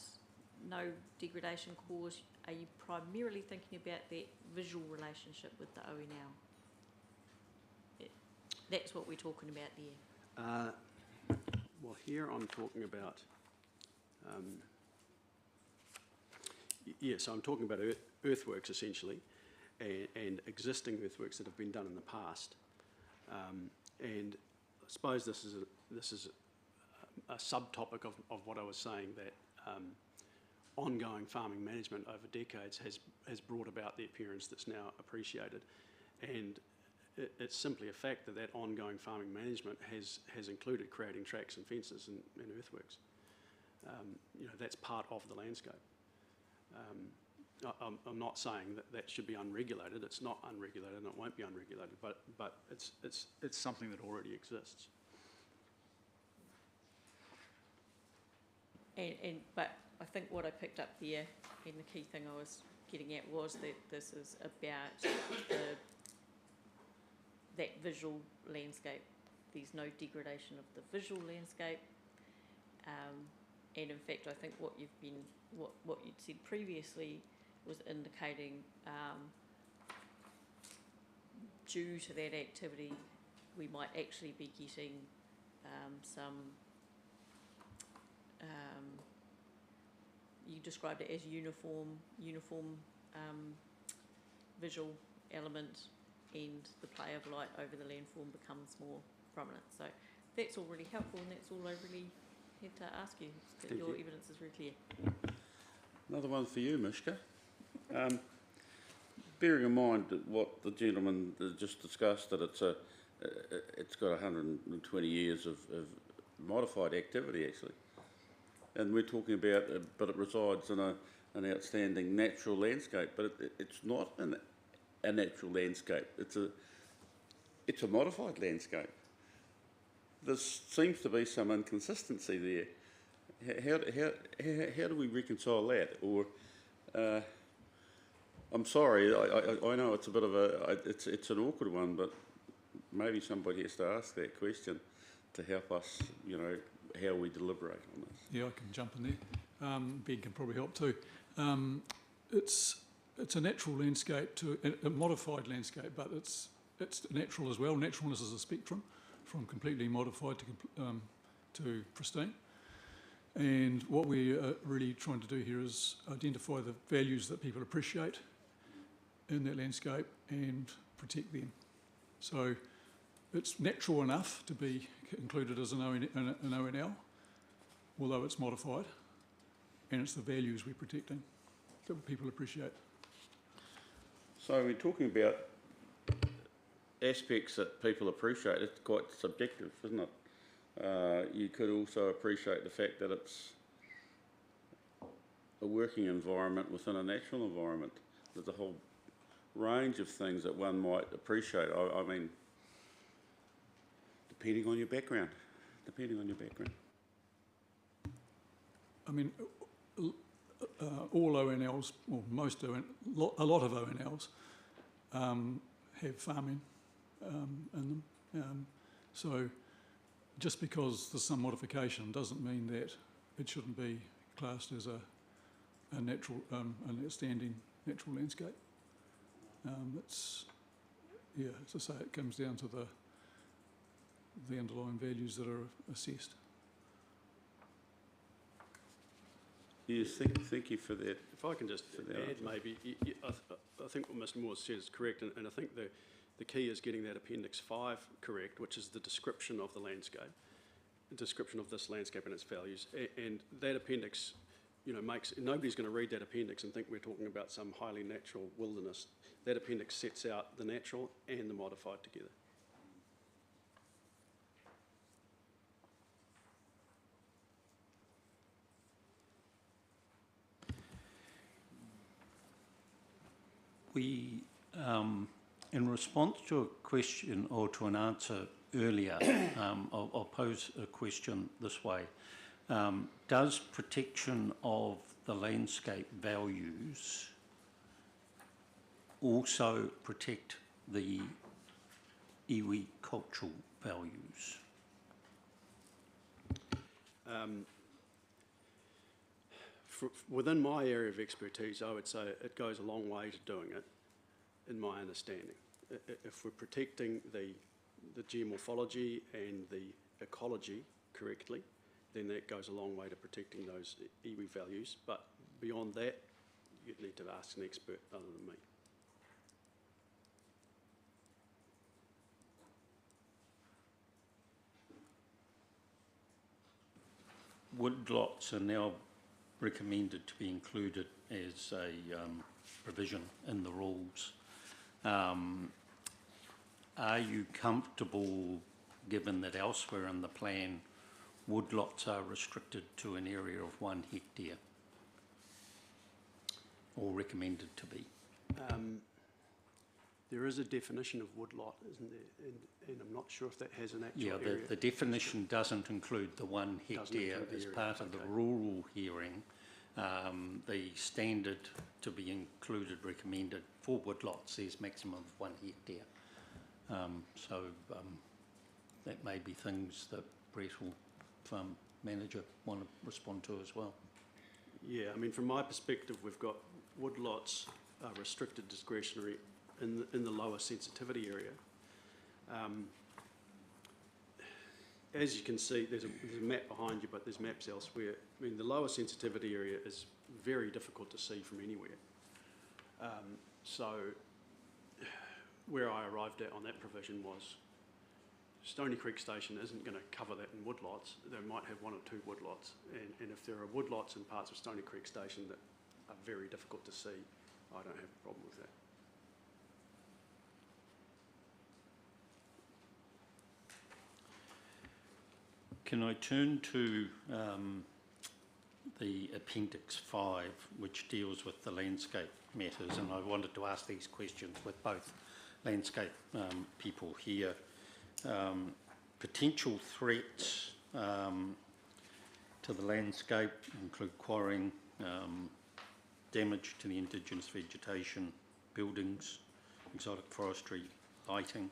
no degradation caused, are you primarily thinking about that visual relationship with the ONL? That's what we're talking about there. Well, here I'm talking about, so I'm talking about earthworks essentially, and existing earthworks that have been done in the past. And I suppose this is a subtopic of what I was saying, that ongoing farming management over decades has brought about the appearance that's now appreciated. And it's simply a fact that ongoing farming management has included creating tracks and fences and earthworks. That's part of the landscape. I'm not saying that should be unregulated. It's not unregulated, and it won't be unregulated. But it's something that already exists. But I think what I picked up there, and the key thing I was getting at, was that this is about that visual landscape. There's no degradation of the visual landscape, and in fact, I think what you'd said previously was indicating due to that activity, we might actually be getting some. You described it as uniform visual element, and the play of light over the landform becomes more prominent. So that's all really helpful, and that's all I really had to ask you. That your evidence is very clear. Another one for you, Mishka. Bearing in mind that what the gentleman just discussed, that it's got 120 years of modified activity actually, and we're talking about, but it resides in a an outstanding natural landscape, but it's not a natural landscape. It's a modified landscape. There seems to be some inconsistency there. How do we reconcile that? Or I'm sorry, I know it's a bit of it's an awkward one, but maybe somebody has to ask that question to help us, how we deliberate on this. Yeah, I can jump in there. Ben can probably help too. It's a natural landscape, a modified landscape, but it's natural as well. Naturalness is a spectrum from completely modified to pristine. And what we are really trying to do here is identify the values that people appreciate in that landscape and protect them. So it's natural enough to be included as an ONL, although it's modified, and it's the values we're protecting that people appreciate. So we're talking about aspects that people appreciate. It's quite subjective, isn't it? You could also appreciate the fact that it's a working environment within a natural environment. There's a whole range of things that one might appreciate. I mean, depending on your background. I mean, all ONLs, or a lot of ONLs have farming in them. So just because there's some modification doesn't mean that it shouldn't be classed as a natural, an outstanding natural landscape. As I say, it comes down to the underlying values that are assessed. Yes, thank you for that. If I can just add, maybe, I think what Mr. Moore says is correct, and I think the key is getting that Appendix 5 correct, which is the description of the landscape, the description of this landscape and its values. And that appendix, nobody's going to read that appendix and think we're talking about some highly natural wilderness. That appendix sets out the natural and the modified together. We, in response to a question or to an answer earlier, I'll pose a question this way. Does protection of the landscape values also protect the iwi cultural values? Within my area of expertise, I would say it goes a long way to doing it, in my understanding. If we're protecting the geomorphology and the ecology correctly, then that goes a long way to protecting those iwi values. But beyond that, you'd need to ask an expert other than me. Woodlots are now recommended to be included as a provision in the rules. Are you comfortable, given that elsewhere in the plan woodlots are restricted to an area of 1 hectare, or recommended to be? There is a definition of woodlot, isn't there? And I'm not sure if that has an actual area. Yeah, the definition doesn't include the 1 hectare as part of the rural hearing. The standard to be included, recommended for woodlots is maximum of 1 hectare. That may be things that Brett will, farm manager, want to respond to as well. Yeah, I mean, from my perspective, we've got woodlots are restricted discretionary in the lower sensitivity area. As you can see, there's a map behind you, but there's maps elsewhere. I mean, the lower sensitivity area is very difficult to see from anywhere. So where I arrived at on that provision was Stony Creek Station isn't going to cover that in woodlots. They might have 1 or 2 woodlots, and if there are woodlots in parts of Stony Creek Station that are very difficult to see, I don't have a problem with that. Can I turn to the Appendix 5, which deals with the landscape matters, and I wanted to ask these questions with both landscape people here. Potential threats to the landscape include quarrying, damage to the indigenous vegetation, buildings, exotic forestry, lighting,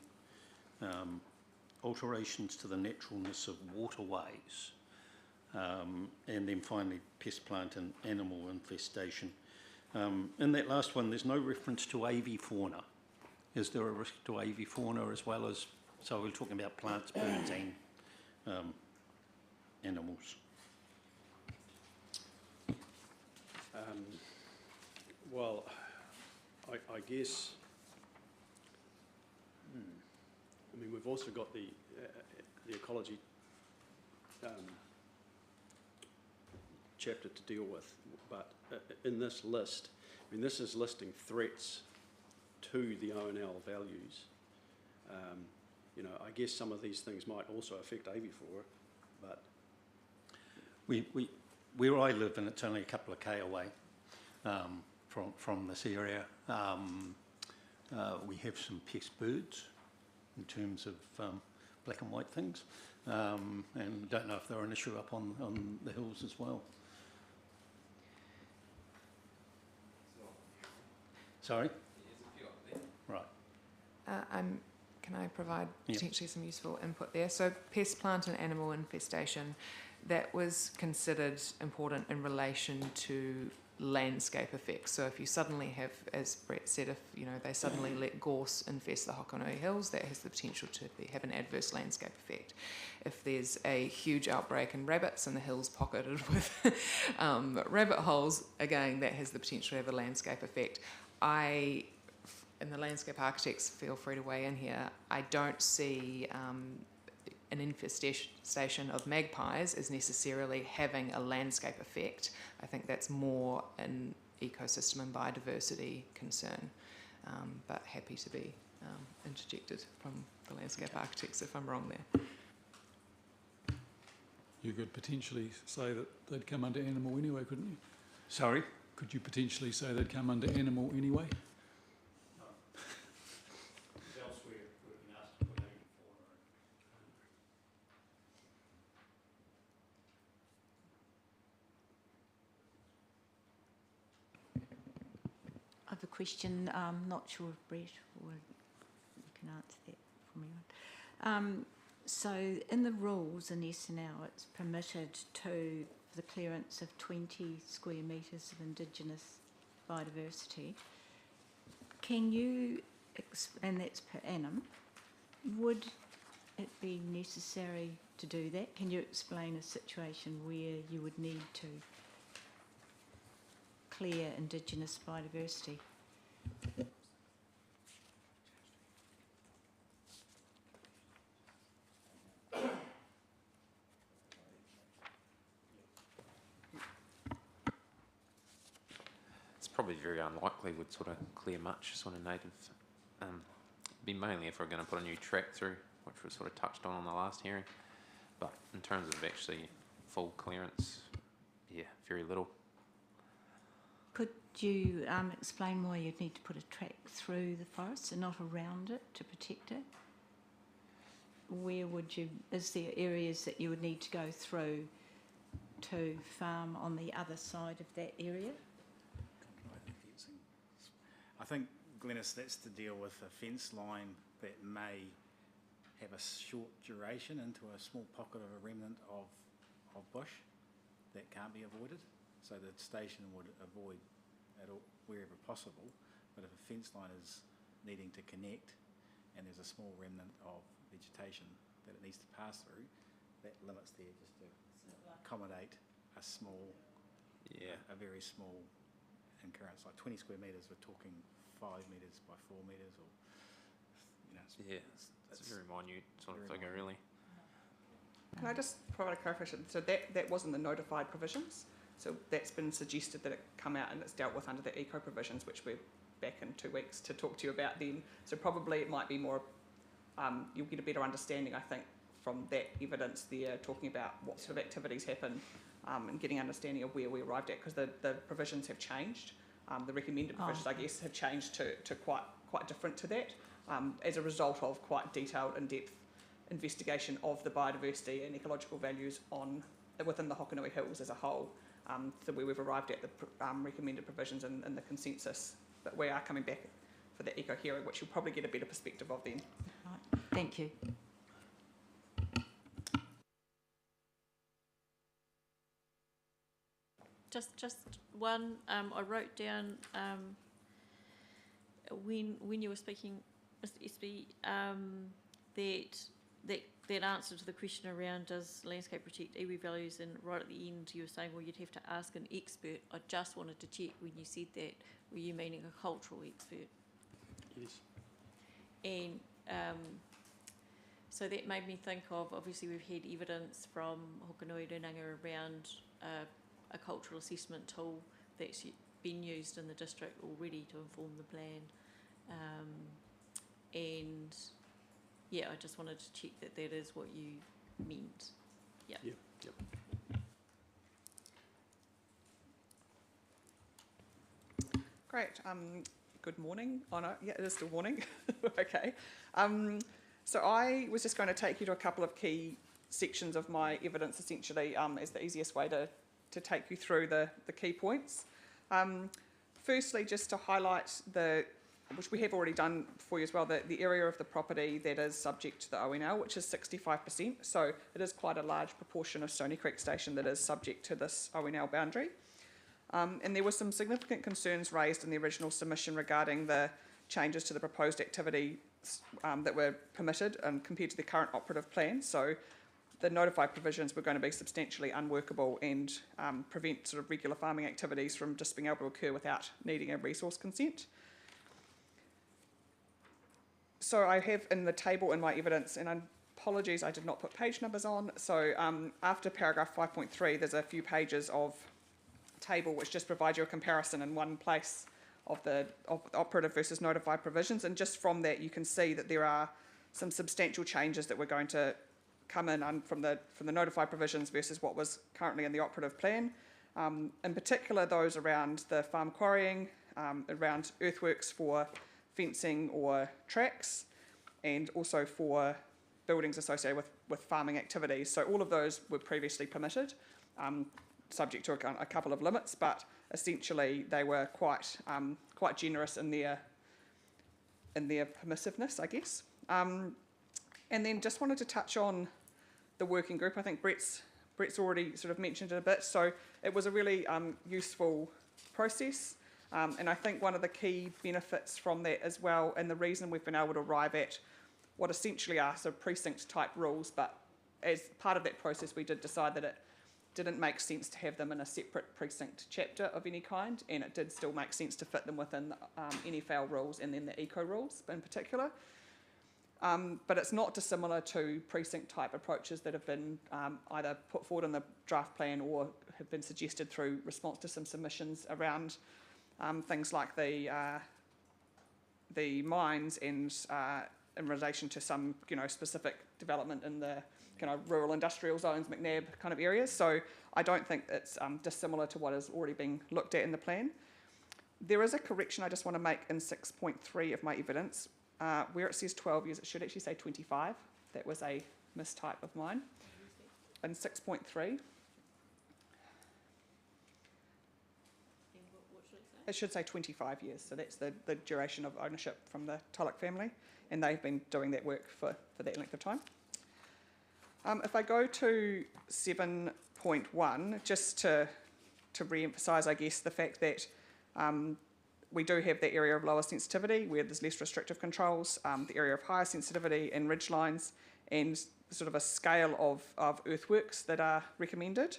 alterations to the naturalness of waterways, and then finally pest, plant and animal infestation. In that last one, there's no reference to avifauna. Is there a risk to avifauna as well as, so we're talking about plants, birds and animals? Well, I guess, I mean, we've also got the ecology chapter to deal with, but in this list, I mean, this is listing threats to the ONL values. You know, I guess some of these things might also affect aviflora, but... Where I live, and it's only a couple of K away from this area, we have some pest birds in terms of black and white things, and don't know if they're an issue up on the hills as well. Sorry? Right. Can I provide Yep. potentially some useful input there? So pest, plant and animal infestation, that was considered important in relation to landscape effects. So if you suddenly have, as Brett said, if they suddenly let gorse infest the Hokonui Hills, that has the potential to have an adverse landscape effect. If there's a huge outbreak in rabbits and the hills pocketed with rabbit holes, again, that has the potential to have a landscape effect. And the landscape architects, feel free to weigh in here, I don't see an infestation of magpies as necessarily having a landscape effect. I think that's more an ecosystem and biodiversity concern, but happy to be interjected from the landscape architects if I'm wrong there. You could potentially say that they'd come under animal anyway, couldn't you? Sorry? Could you potentially say they'd come under animal anyway? I have a question. I'm not sure if Brett or you can answer that for me. So in the rules in SNL, it's permitted to the clearance of 20 square metres of Indigenous biodiversity. Can you, and that's per annum, would it be necessary to do that? Can you explain a situation where you would need to clear Indigenous biodiversity? It's probably very unlikely we'd sort of clear much sort of native. Be mainly if we're going to put a new track through, which was sort of touched on the last hearing. But in terms of actually full clearance, yeah, very little. Could you explain why you'd need to put a track through the forest and not around it to protect it? Where would you, is there areas that you would need to go through to farm on the other side of that area? I think, Glenys, that's to deal with a fence line that may have a short duration into a small pocket of a remnant of bush that can't be avoided. So the station would avoid at all, wherever possible. But if a fence line is needing to connect and there's a small remnant of vegetation that it needs to pass through, that limits there just to accommodate a small, a very small incurrence, like 20 square metres. We're talking 5 metres by 4 metres, or it's a very minute sort of figure, really. Can I just provide a clarification? So that wasn't the notified provisions. So that's been suggested that it come out and it's dealt with under the eco provisions, which we're back in 2 weeks to talk to you about then. So probably it might be more, you'll get a better understanding, I think, from that evidence there, talking about what sort of activities happen and getting understanding of where we arrived at, because the provisions have changed. The recommended provisions, I guess, have changed to quite different to that, as a result of quite detailed, in-depth investigation of the biodiversity and ecological values within the Hokonui Hills as a whole. So where we've arrived at the recommended provisions and the consensus. But we are coming back for the eco hearing, which you'll probably get a better perspective of then. Right. Thank you. Just one, I wrote down, when you were speaking, Mr. Espy, that answer to the question around does landscape protect iwi values, and right at the end you were saying, well, you'd have to ask an expert. I just wanted to check when you said that, were you meaning a cultural expert? Yes. And so that made me think of, obviously we've had evidence from Hokonui Runanga around a cultural assessment tool that's been used in the district already to inform the plan. And yeah, I just wanted to check that that is what you meant. Yeah. Yep. Yep. Great. Good morning. Oh no, yeah, it is still morning. Okay. So I was just going to take you to a couple of key sections of my evidence, essentially, as the easiest way to take you through the key points. Firstly, just to highlight which we have already done for you as well, the area of the property that is subject to the ONL, which is 65%. So it is quite a large proportion of Stony Creek Station that is subject to this ONL boundary. And there were some significant concerns raised in the original submission regarding the changes to the proposed activity that were permitted compared to the current operative plan. So the notified provisions were going to be substantially unworkable and prevent sort of regular farming activities from just being able to occur without needing a resource consent. So I have in the table in my evidence, and apologies I did not put page numbers on, so after paragraph 5.3 there's a few pages of table which just provides you a comparison in one place of the operative versus notified provisions, and just from that you can see that there are some substantial changes that were going to come in from the notified provisions versus what was currently in the operative plan. In particular those around the farm quarrying, around earthworks for fencing or tracks, and also for buildings associated with farming activities. So all of those were previously permitted, subject to a couple of limits, but essentially they were quite generous in their permissiveness, I guess. And then just wanted to touch on the working group. I think Brett's already sort of mentioned it a bit. So it was a really useful process. And I think one of the key benefits from that as well, and the reason we've been able to arrive at what essentially are sort of precinct type rules, but as part of that process we did decide that it didn't make sense to have them in a separate precinct chapter of any kind, and it did still make sense to fit them within NFL rules and then the eco rules in particular. But it's not dissimilar to precinct type approaches that have been either put forward in the draft plan or have been suggested through response to some submissions around things like the mines and in relation to some specific development in the rural industrial zones, McNab kind of areas. So I don't think it's dissimilar to what is already being looked at in the plan. There is a correction I just want to make in 6.3 of my evidence. Where it says 12 years, it should actually say 25. That was a mistype of mine. In 6.3. It should say 25 years, so that's the duration of ownership from the Tulloch family, and they've been doing that work for that length of time. If I go to 7.1, just to re-emphasise, I guess, the fact that we do have the area of lower sensitivity where there's less restrictive controls, the area of higher sensitivity and ridge lines, and sort of a scale of earthworks that are recommended.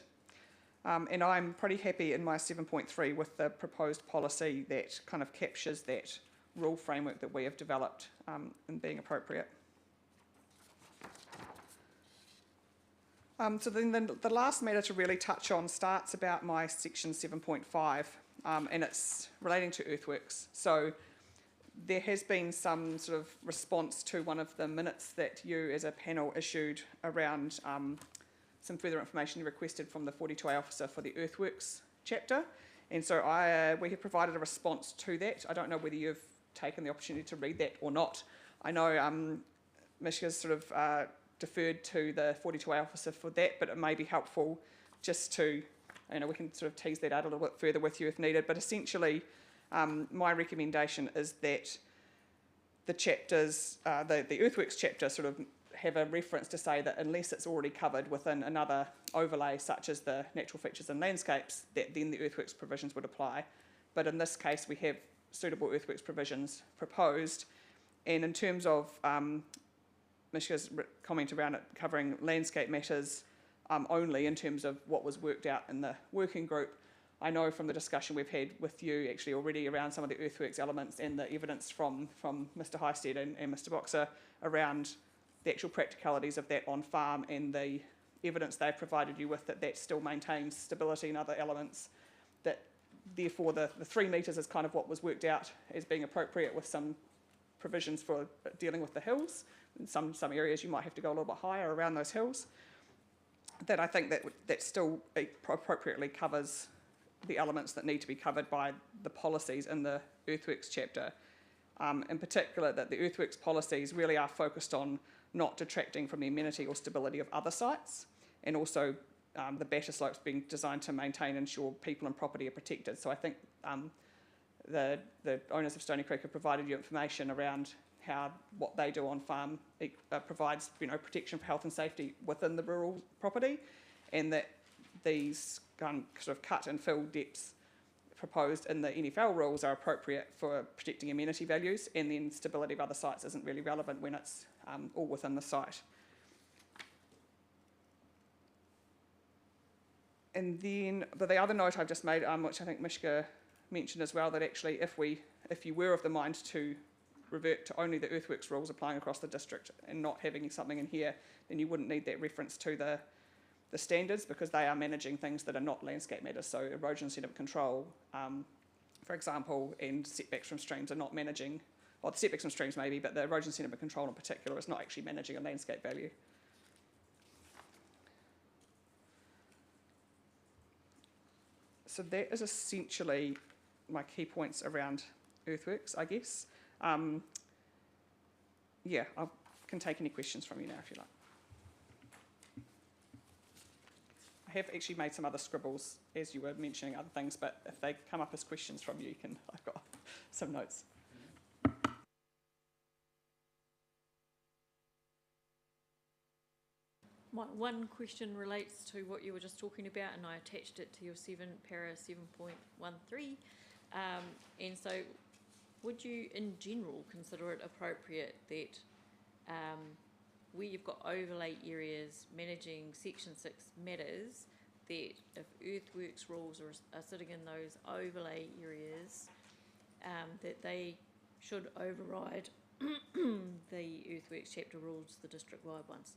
And I'm pretty happy in my 7.3 with the proposed policy that kind of captures that rule framework that we have developed in being appropriate. So then the last matter to really touch on starts about my section 7.5, and it's relating to earthworks. So there has been some sort of response to one of the minutes that you as a panel issued around some further information requested from the 42A officer for the earthworks chapter. And so we have provided a response to that. I don't know whether you've taken the opportunity to read that or not. I know Mishka's sort of deferred to the 42A officer for that, but it may be helpful just to, we can sort of tease that out a little bit further with you if needed. But essentially, my recommendation is that the chapters, the earthworks chapter sort of have a reference to say that unless it's already covered within another overlay, such as the natural features and landscapes, that then the earthworks provisions would apply. But in this case, we have suitable earthworks provisions proposed. And in terms of Mishka's comment around it covering landscape matters only in terms of what was worked out in the working group, I know from the discussion we've had with you actually already around some of the earthworks elements and the evidence from Mr Highstead and Mr Boxer around the actual practicalities of that on farm and the evidence they've provided you with that still maintains stability and other elements, that therefore the 3 metres is kind of what was worked out as being appropriate with some provisions for dealing with the hills. In some areas you might have to go a little bit higher around those hills. That I think that still appropriately covers the elements that need to be covered by the policies in the earthworks chapter. In particular, that the earthworks policies really are focused on not detracting from the amenity or stability of other sites, and also the batter slopes being designed to maintain and ensure people and property are protected. So I think the owners of Stony Creek have provided you information around how what they do on farm provides protection for health and safety within the rural property, and that these sort of cut and fill depths proposed in the NFL rules are appropriate for protecting amenity values, and then stability of other sites isn't really relevant when it's all within the site. And then the other note I've just made, which I think Mishka mentioned as well, that actually if you were of the mind to revert to only the earthworks rules applying across the district and not having something in here, then you wouldn't need that reference to the standards, because they are managing things that are not landscape matters. So erosion sediment control, for example, and setbacks from streams are not managing, well, the setbacks from streams maybe, but the erosion sediment control in particular is not actually managing a landscape value. So that is essentially my key points around earthworks, I guess. Yeah, I can take any questions from you now if you like. I have actually made some other scribbles as you were mentioning other things, but if they come up as questions from you, I've got some notes. My one question relates to what you were just talking about, and I attached it to your para 7.13. And so would you in general consider it appropriate that where you've got overlay areas managing Section 6 matters, that if earthworks rules are sitting in those overlay areas, that they should override the earthworks chapter rules, the district-wide ones?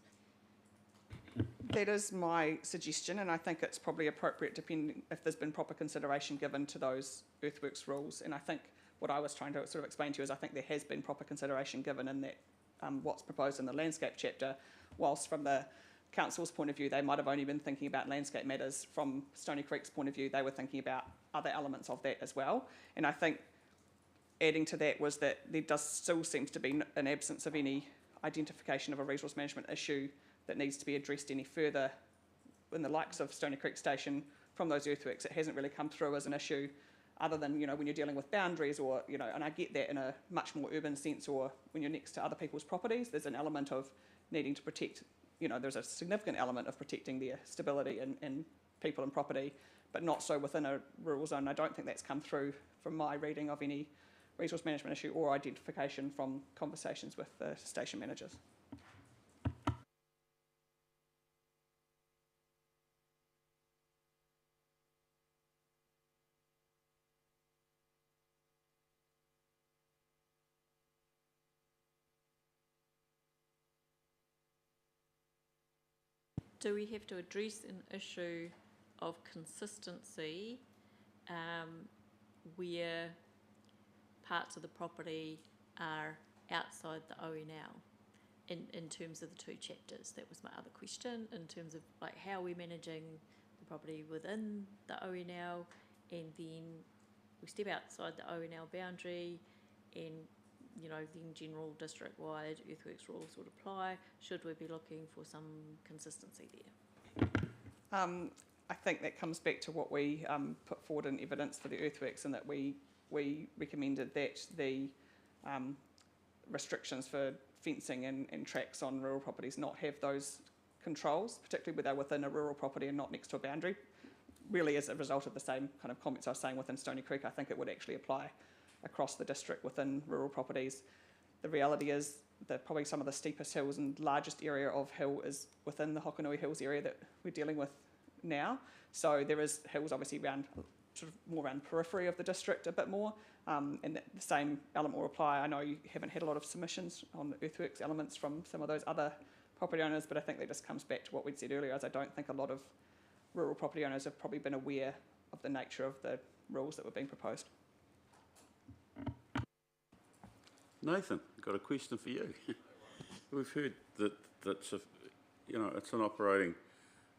That is my suggestion, and I think it's probably appropriate depending if there's been proper consideration given to those earthworks rules. And I think what I was trying to sort of explain to you is I think there has been proper consideration given in that what's proposed in the landscape chapter, whilst from the council's point of view they might have only been thinking about landscape matters, from Stony Creek's point of view they were thinking about other elements of that as well. And I think adding to that was that there does still seems to be an absence of any identification of a resource management issue that needs to be addressed any further in the likes of Stony Creek Station from those earthworks. It hasn't really come through as an issue other than, when you're dealing with boundaries or, and I get that in a much more urban sense, or when you're next to other people's properties, there's an element of needing to protect, there's a significant element of protecting their stability and people and property, but not so within a rural zone. I don't think that's come through from my reading of any resource management issue or identification from conversations with the station managers. Do we have to address an issue of consistency where parts of the property are outside the ONL? in terms of the two chapters. That was my other question, in terms of like how we're managing the property within the ONL, and then we step outside the ONL boundary, and then general district-wide earthworks rules would apply. Should we be looking for some consistency there? I think that comes back to what we put forward in evidence for the earthworks, and that we recommended that the restrictions for fencing and tracks on rural properties not have those controls, particularly where they're within a rural property and not next to a boundary. Really, as a result of the same kind of comments I was saying within Stony Creek, I think it would actually apply across the district within rural properties. The reality is that probably some of the steepest hills and largest area of hill is within the Hokonui Hills area that we're dealing with now. So there is hills obviously around, sort of more around periphery of the district a bit more, and the same element will apply. I know you haven't had a lot of submissions on the earthworks elements from some of those other property owners, but I think that just comes back to what we'd said earlier, as I don't think a lot of rural property owners have probably been aware of the nature of the rules that were being proposed. Nathan, got a question for you. We've heard that it's it's an operating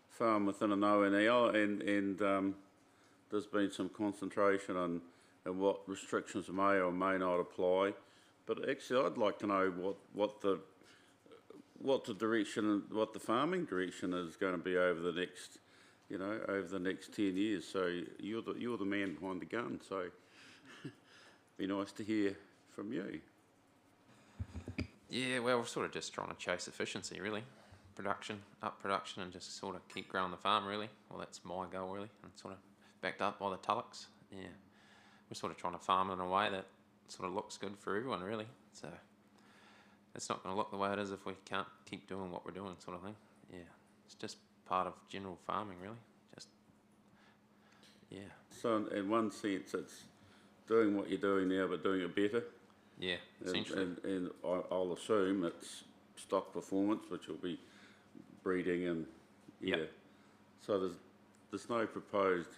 farm within an ONL, and there's been some concentration on what restrictions may or may not apply. But actually, I'd like to know what the direction, what the farming direction is going to be over the next, over the next 10 years. So you're the man behind the gun. So be nice to hear from you. Yeah, well, we're sort of just trying to chase efficiency, really. Up production, and just sort of keep growing the farm, really. Well, that's my goal, really, and sort of backed up by the tullocks. Yeah, we're sort of trying to farm in a way that sort of looks good for everyone, really. So it's not going to look the way it is if we can't keep doing what we're doing, sort of thing. Yeah, it's just part of general farming, really. Just, yeah. So in one sense, it's doing what you're doing now, but doing it better. Yeah, essentially. And I'll assume it's stock performance, which will be breeding and So there's no proposed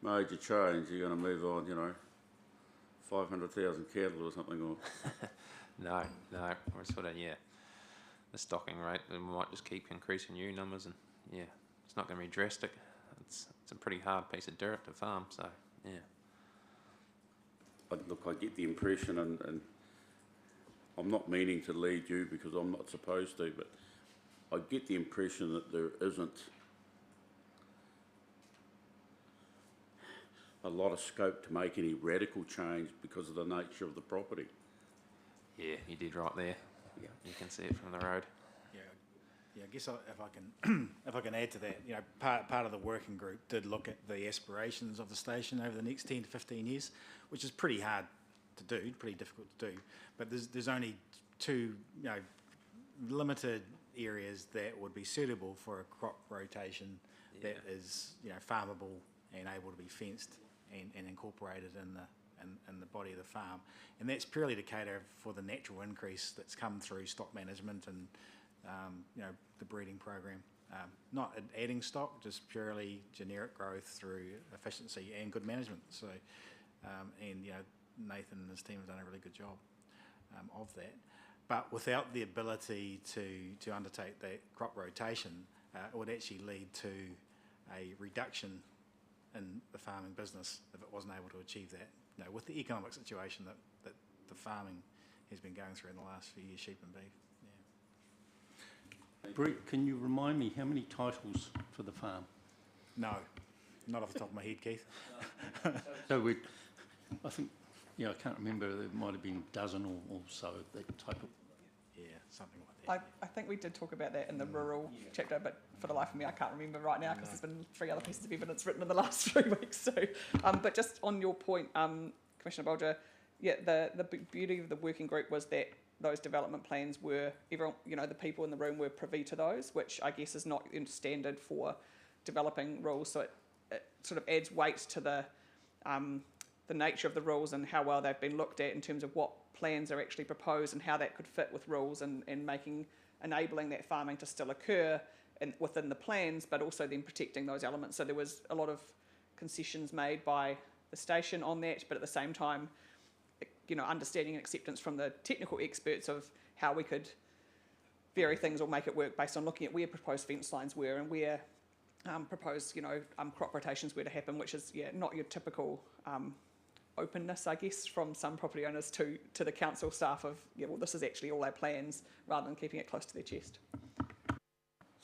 major change. You're going to move on, 500,000 cattle or something, or No, we're sort of the stocking rate. We might just keep increasing new numbers, and it's not going to be drastic. It's a pretty hard piece of dirt to farm, so yeah. Look, I get the impression, and I'm not meaning to lead you because I'm not supposed to, but I get the impression that there isn't a lot of scope to make any radical change because of the nature of the property. Yeah, you did right there. Yeah, you can see it from the road. Yeah, I guess if I can add to that, part of the working group did look at the aspirations of the station over the next 10 to 15 years, which is pretty hard to do, pretty difficult to do. But there's only two, limited areas that would be suitable for a crop rotation that is, farmable and able to be fenced and incorporated in the body of the farm, and that's purely to cater for the natural increase that's come through stock management and the breeding program. Not adding stock, just purely generic growth through efficiency and good management. So, Nathan and his team have done a really good job of that. But without the ability to undertake that crop rotation, it would actually lead to a reduction in the farming business if it wasn't able to achieve that. With the economic situation that the farming has been going through in the last few years, sheep and beef. Brett, can you remind me how many titles for the farm? No, not off the top of my head, Keith. So I think, I can't remember, there might have been a dozen or so, that type of... Yeah, something like that. I think we did talk about that in the rural chapter, but for the life of me, I can't remember right now because there's been 3 other pieces of evidence written in the last 3 weeks. So, but just on your point, Commissioner Bolger, the beauty of the working group was that those development plans were, everyone, the people in the room were privy to those, which I guess is not standard for developing rules. So it sort of adds weight to the nature of the rules and how well they've been looked at in terms of what plans are actually proposed and how that could fit with rules and enabling that farming to still occur within the plans, but also then protecting those elements. So there was a lot of concessions made by the station on that, but at the same time, understanding and acceptance from the technical experts of how we could vary things or make it work based on looking at where proposed fence lines were and where proposed, crop rotations were to happen, which is, not your typical openness, I guess, from some property owners to the council staff of, this is actually all our plans, rather than keeping it close to their chest.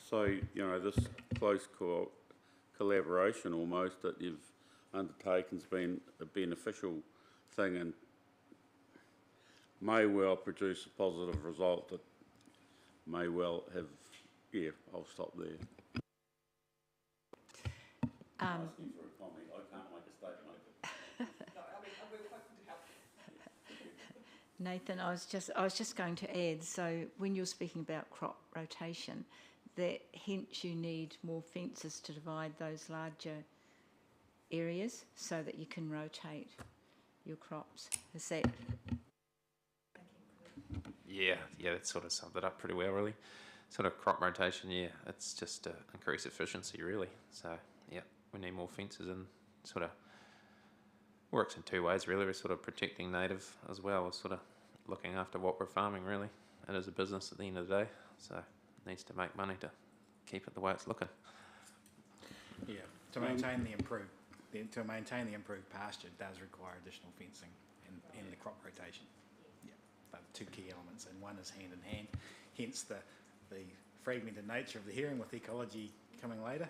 So, this close collaboration almost that you've undertaken's been a beneficial thing and may well produce a positive result that may well have, I'll stop there. Asking for a comment, I can't make a statement. Nathan, I was just going to add, so when you're speaking about crop rotation, that hence you need more fences to divide those larger areas so that you can rotate your crops. Is that? Yeah, that sort of summed it up pretty well, really. Sort of crop rotation, it's just to increase efficiency, really. So, we need more fences and sort of works in two ways, really. We're sort of protecting native as well as sort of looking after what we're farming, really. It is a business at the end of the day, so it needs to make money to keep it the way it's looking. Yeah, to maintain the improved pasture does require additional fencing in the crop rotation. Yeah, but two key elements, and one is hand in hand. Hence the fragmented nature of the hearing with ecology coming later.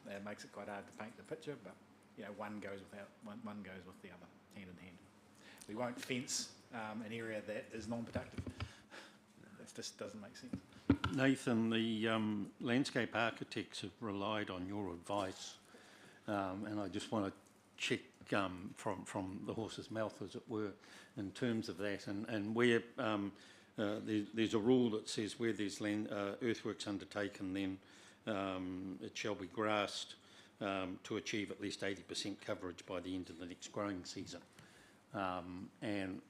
That makes it quite hard to paint the picture, but one goes with the other, hand in hand. We won't fence an area that is non-productive. That just doesn't make sense. Nathan, the landscape architects have relied on your advice, and I just want to check from the horse's mouth, as it were, in terms of that. And where there's a rule that says where there's earthworks undertaken, then it shall be grassed to achieve at least 80% coverage by the end of the next growing season. And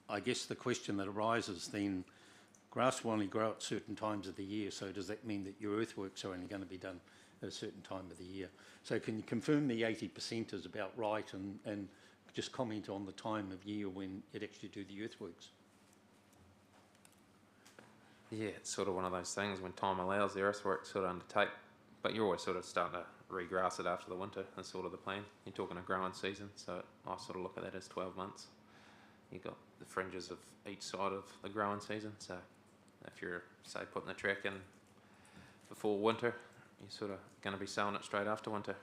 I guess the question that arises then, grass will only grow at certain times of the year, so does that mean that your earthworks are only going to be done at a certain time of the year? So can you confirm the 80% is about right, and just comment on the time of year when you'd actually do the earthworks? Yeah, it's sort of one of those things when time allows the earthworks sort of undertake, but you're always sort of starting to regrass it after the winter. That's sort of the plan. You're talking a growing season, so I sort of look at that as 12 months. You've got the fringes of each side of the growing season, so if you're, say, putting the track in before winter, you're sort of going to be sowing it straight after winter.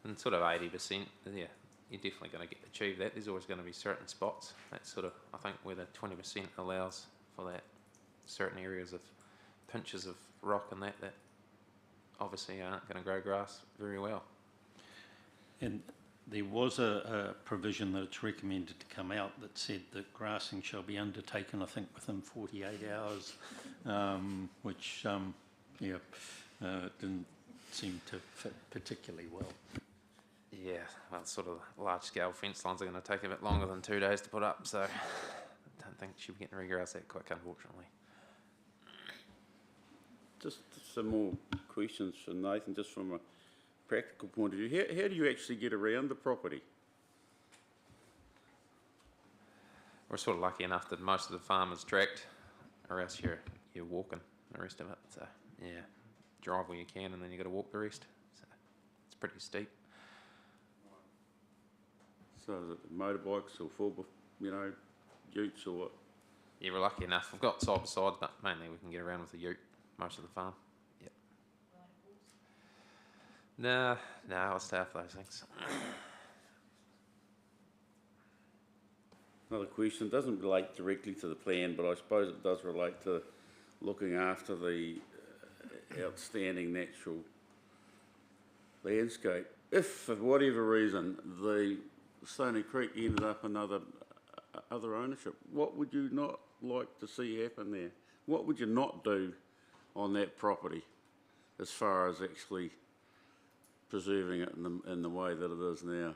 And sort of 80%, you're definitely going to achieve that. There's always going to be certain spots. That's sort of, I think, where the 20% allows for that. Certain areas of pinches of rock and that obviously aren't going to grow grass very well. And there was a provision that it's recommended to come out that said that grassing shall be undertaken, I think, within 48 hours, which, didn't seem to fit particularly well. Yeah, well, sort of large-scale fence lines are going to take a bit longer than 2 days to put up, so I don't think she'll be getting regrassed that quick, unfortunately. Just some more questions for Nathan, just from a practical point of view. How do you actually get around the property? We're sort of lucky enough that most of the farm is tracked, or else you're walking the rest of it. So yeah, drive where you can, and then you got to walk the rest. So it's pretty steep. So is it motorbikes or utes or what? Yeah, we're lucky enough. We've got side by side, but mainly we can get around with the ute most of the farm. Yep. No, I'll stay off those things. Another question, doesn't relate directly to the plan, but I suppose it does relate to looking after the outstanding natural landscape. If, for whatever reason, the Stony Creek ended up in other ownership, what would you not like to see happen there? What would you not do on that property as far as actually preserving it in the way that it is now?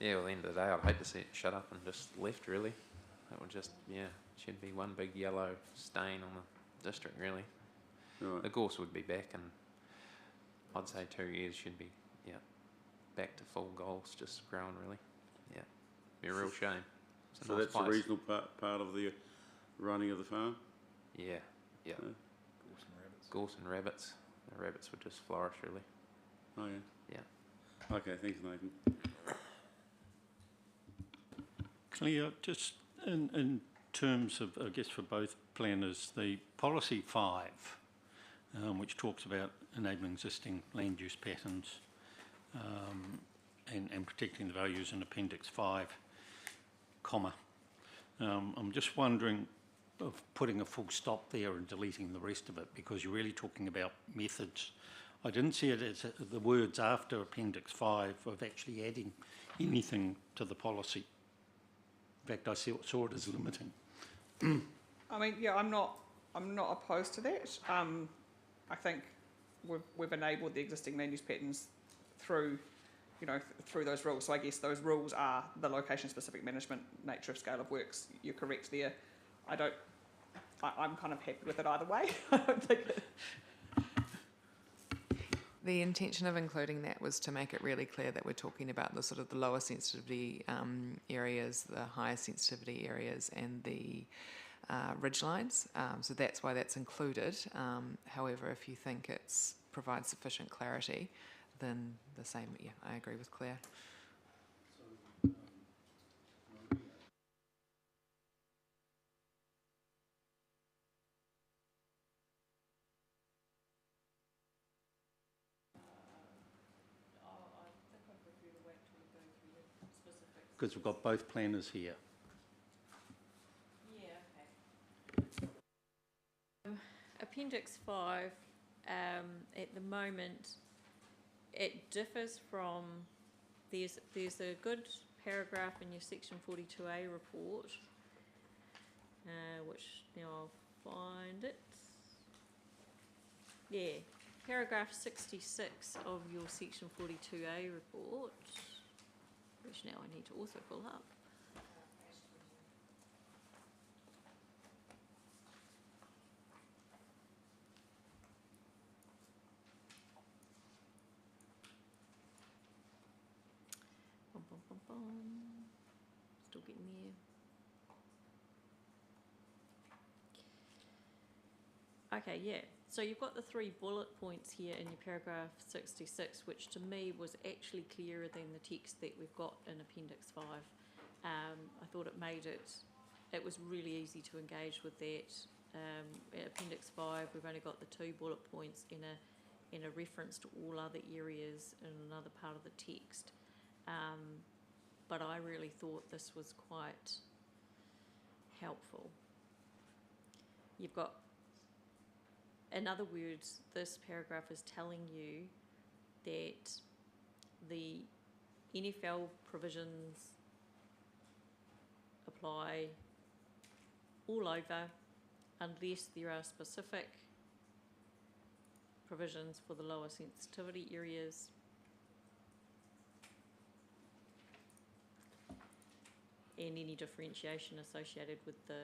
Yeah, well, at the end of the day, I'd hate to see it shut up and just left, really. That would just, should be one big yellow stain on the district, really. Right. The gorse would be back, and I'd say 2 years should be, back to full goals, just growing, really. Yeah. Be a real shame. It's a So nice that's the place. regional part of the running of the farm? Yeah, yeah. Gorse and rabbits. The rabbits would just flourish, really. Oh, yeah. Yeah. Okay, thanks, Nathan. Claire, just in terms of, I guess for both planners, the policy 5, which talks about enabling existing land use patterns and protecting the values in Appendix 5, comma. I'm just wondering of putting a full stop there and deleting the rest of it, because you're really talking about methods. I didn't see it as the words after Appendix 5 of actually adding anything to the policy. In fact, I saw it as limiting. I mean, yeah, I'm not opposed to that. I think we've enabled the existing land use patterns through, through those rules. So I guess those rules are the location-specific management, nature of scale of works. You're correct there. I'm kind of happy with it either way. I don't think it... The intention of including that was to make it really clear that we're talking about the sort of the lower sensitivity areas, the higher sensitivity areas, and the ridgelines. So that's why that's included. However, if you think it provides sufficient clarity, then the same. Yeah, I agree with Claire. Because we've got both planners here. Yeah, okay. Appendix 5, at the moment, it differs from, there's a good paragraph in your Section 42A report, which now I'll find it. Yeah, paragraph 66 of your Section 42A report, which now I need to also pull up. Bum, bum, bum, bum. Still getting there. Okay, yeah. So you've got the 3 bullet points here in your paragraph 66, which to me was actually clearer than the text that we've got in Appendix 5. I thought it was really easy to engage with that. In Appendix 5, we've only got the 2 bullet points in a reference to all other areas in another part of the text. But I really thought this was quite helpful. You've got, in other words, this paragraph is telling you that the NFL provisions apply all over unless there are specific provisions for the lower sensitivity areas. And any differentiation associated with the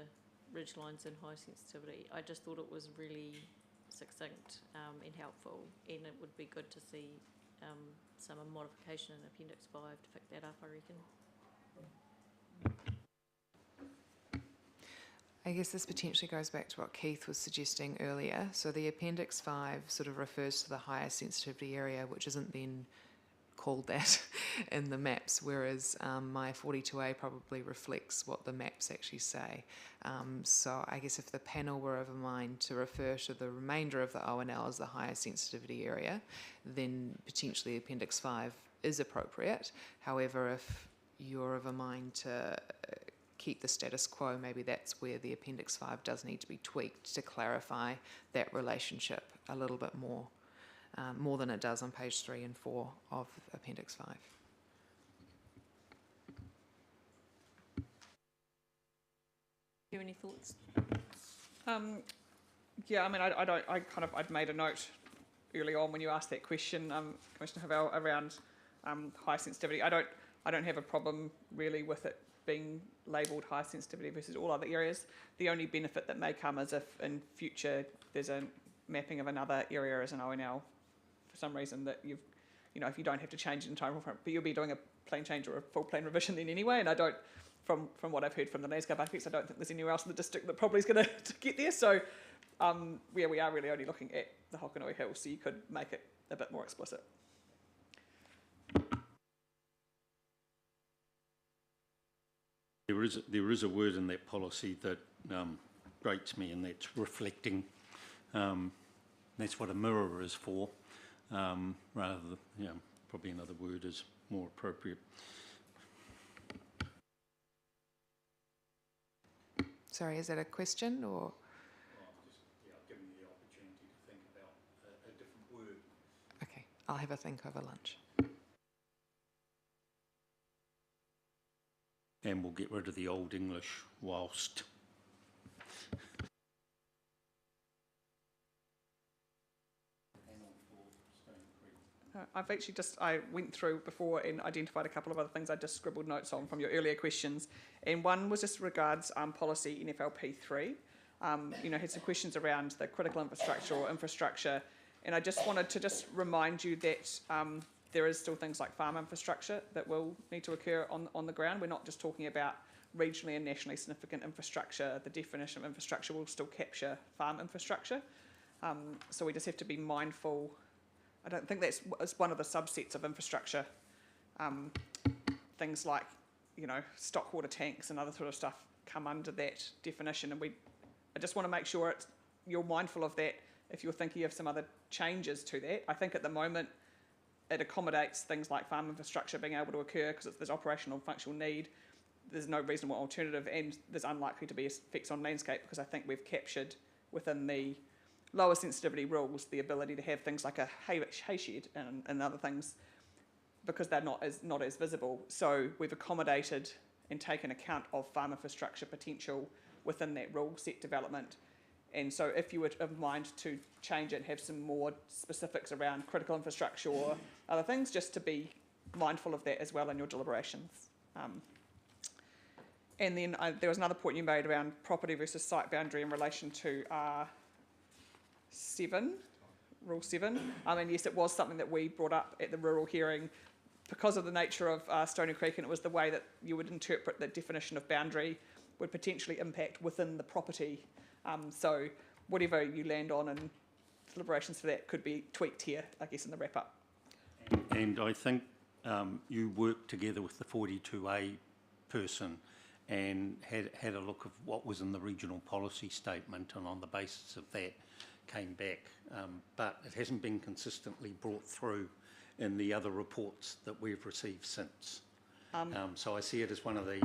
ridgelines and high sensitivity. I just thought it was really succinct and helpful, and it would be good to see some modification in Appendix 5 to pick that up, I reckon. I guess this potentially goes back to what Keith was suggesting earlier. So the Appendix 5 sort of refers to the higher sensitivity area, which isn't then called that in the maps, whereas my 42A probably reflects what the maps actually say. So I guess if the panel were of a mind to refer to the remainder of the ONL as the higher sensitivity area, then potentially Appendix 5 is appropriate. However, if you're of a mind to keep the status quo, maybe that's where the Appendix 5 does need to be tweaked to clarify that relationship a little bit more than it does on page 3 and 4 of Appendix 5. Do you have any thoughts? Yeah, I mean, I'd made a note early on when you asked that question, Commissioner Havell, around high sensitivity. I don't have a problem really with it being labelled high sensitivity versus all other areas. The only benefit that may come is if in future there's a mapping of another area as an ONL for some reason that if you don't have to change it in time front, but you'll be doing a plan change or a full plan revision then anyway, and I don't, from what I've heard from the landscape architects, I don't think there's anywhere else in the district that probably is going to get there. So we are really only looking at the Hokanui Hills, so you could make it a bit more explicit. There is a word in that policy that grates me, and that's reflecting. That's what a mirror is for, rather than, probably another word is more appropriate. Sorry, is that a question or? I've given you the opportunity to think about a different word. Okay, I'll have a think over lunch. And we'll get rid of the Old English whilst. I went through before and identified a couple of other things I just scribbled notes on from your earlier questions. And one was just regards policy NFLP 3. Had some questions around the critical infrastructure or infrastructure. And I just wanted to just remind you that there is still things like farm infrastructure that will need to occur on the ground. We're not just talking about regionally and nationally significant infrastructure. The definition of infrastructure will still capture farm infrastructure. So we just have to be mindful. I don't think it's one of the subsets of infrastructure. Things like, stock water tanks and other sort of stuff come under that definition. And I just want to make sure you're mindful of that if you're thinking of some other changes to that. I think at the moment it accommodates things like farm infrastructure being able to occur because there's operational and functional need. There's no reasonable alternative, and there's unlikely to be effects on landscape because I think we've captured within the lower sensitivity rules the ability to have things like a hay shed and other things because they're not as visible. So we've accommodated and taken account of farm infrastructure potential within that rule set development. And so if you were of mind to change it and have some more specifics around critical infrastructure or other things, just to be mindful of that as well in your deliberations. And then there was another point you made around property versus site boundary in relation to Rule 7. And yes, it was something that we brought up at the rural hearing because of the nature of Stony Creek, and it was the way that you would interpret the definition of boundary would potentially impact within the property. So whatever you land on and deliberations for that could be tweaked here, I guess, in the wrap-up. And I think you worked together with the 42A person and had a look of what was in the regional policy statement, and on the basis of that came back. But it hasn't been consistently brought through in the other reports that we've received since. So I see it as one of the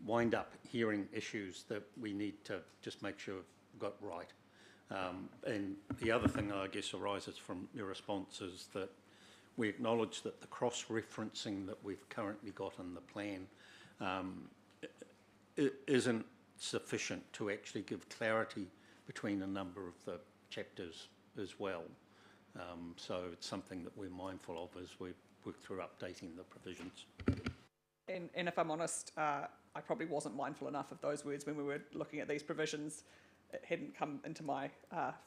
wind-up hearing issues that we need to just make sure we've got right. And the other thing I guess arises from your response is that we acknowledge that the cross-referencing that we've currently got in the plan isn't sufficient to actually give clarity between a number of the chapters as well. So it's something that we're mindful of as we work through updating the provisions. And if I'm honest, I probably wasn't mindful enough of those words when we were looking at these provisions. It hadn't come into my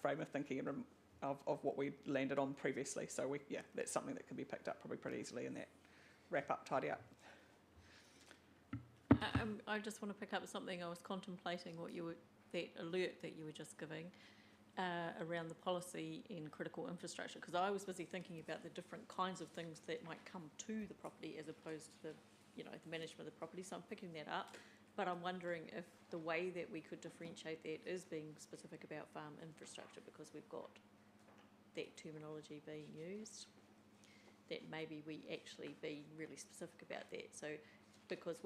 frame of thinking and of what we landed on previously. So that's something that can be picked up probably pretty easily in that wrap-up, tidy up. I just want to pick up something I was contemplating, that alert that you were just giving around the policy in critical infrastructure, because I was busy thinking about the different kinds of things that might come to the property as opposed to the management of the property. So I'm picking that up, but I'm wondering if the way that we could differentiate that is being specific about farm infrastructure, because we've got that terminology being used, that maybe we actually be really specific about that. So because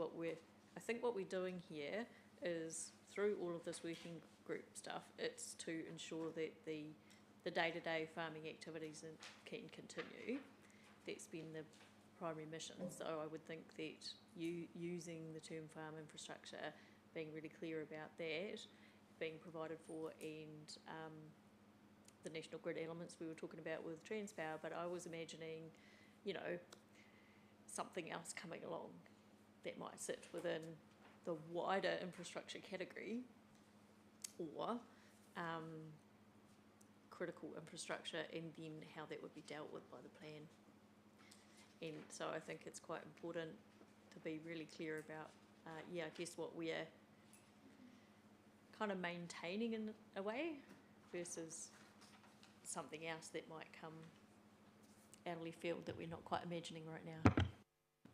I think what we're doing here is, through all of this working group stuff, it's to ensure that the day-to-day farming activities can continue. That's been the primary mission. So I would think that using the term farm infrastructure, being really clear about that, being provided for, and the national grid elements we were talking about with Transpower, but I was imagining, something else coming along that might sit within the wider infrastructure category, or critical infrastructure, and then how that would be dealt with by the plan. And so I think it's quite important to be really clear about, I guess what we are kind of maintaining in a way versus something else that might come out of left field that we're not quite imagining right now.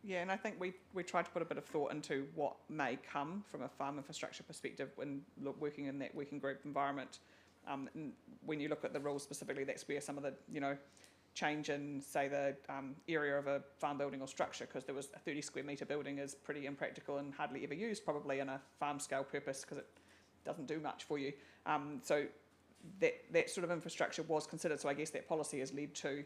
Yeah, and I think we tried to put a bit of thought into what may come from a farm infrastructure perspective when working in that working group environment. And when you look at the rules specifically, that's where some of the, change in, say, the area of a farm building or structure, because there was a 30 square metre building is pretty impractical and hardly ever used probably in a farm scale purpose because it doesn't do much for you. So that sort of infrastructure was considered. So I guess that policy has led to,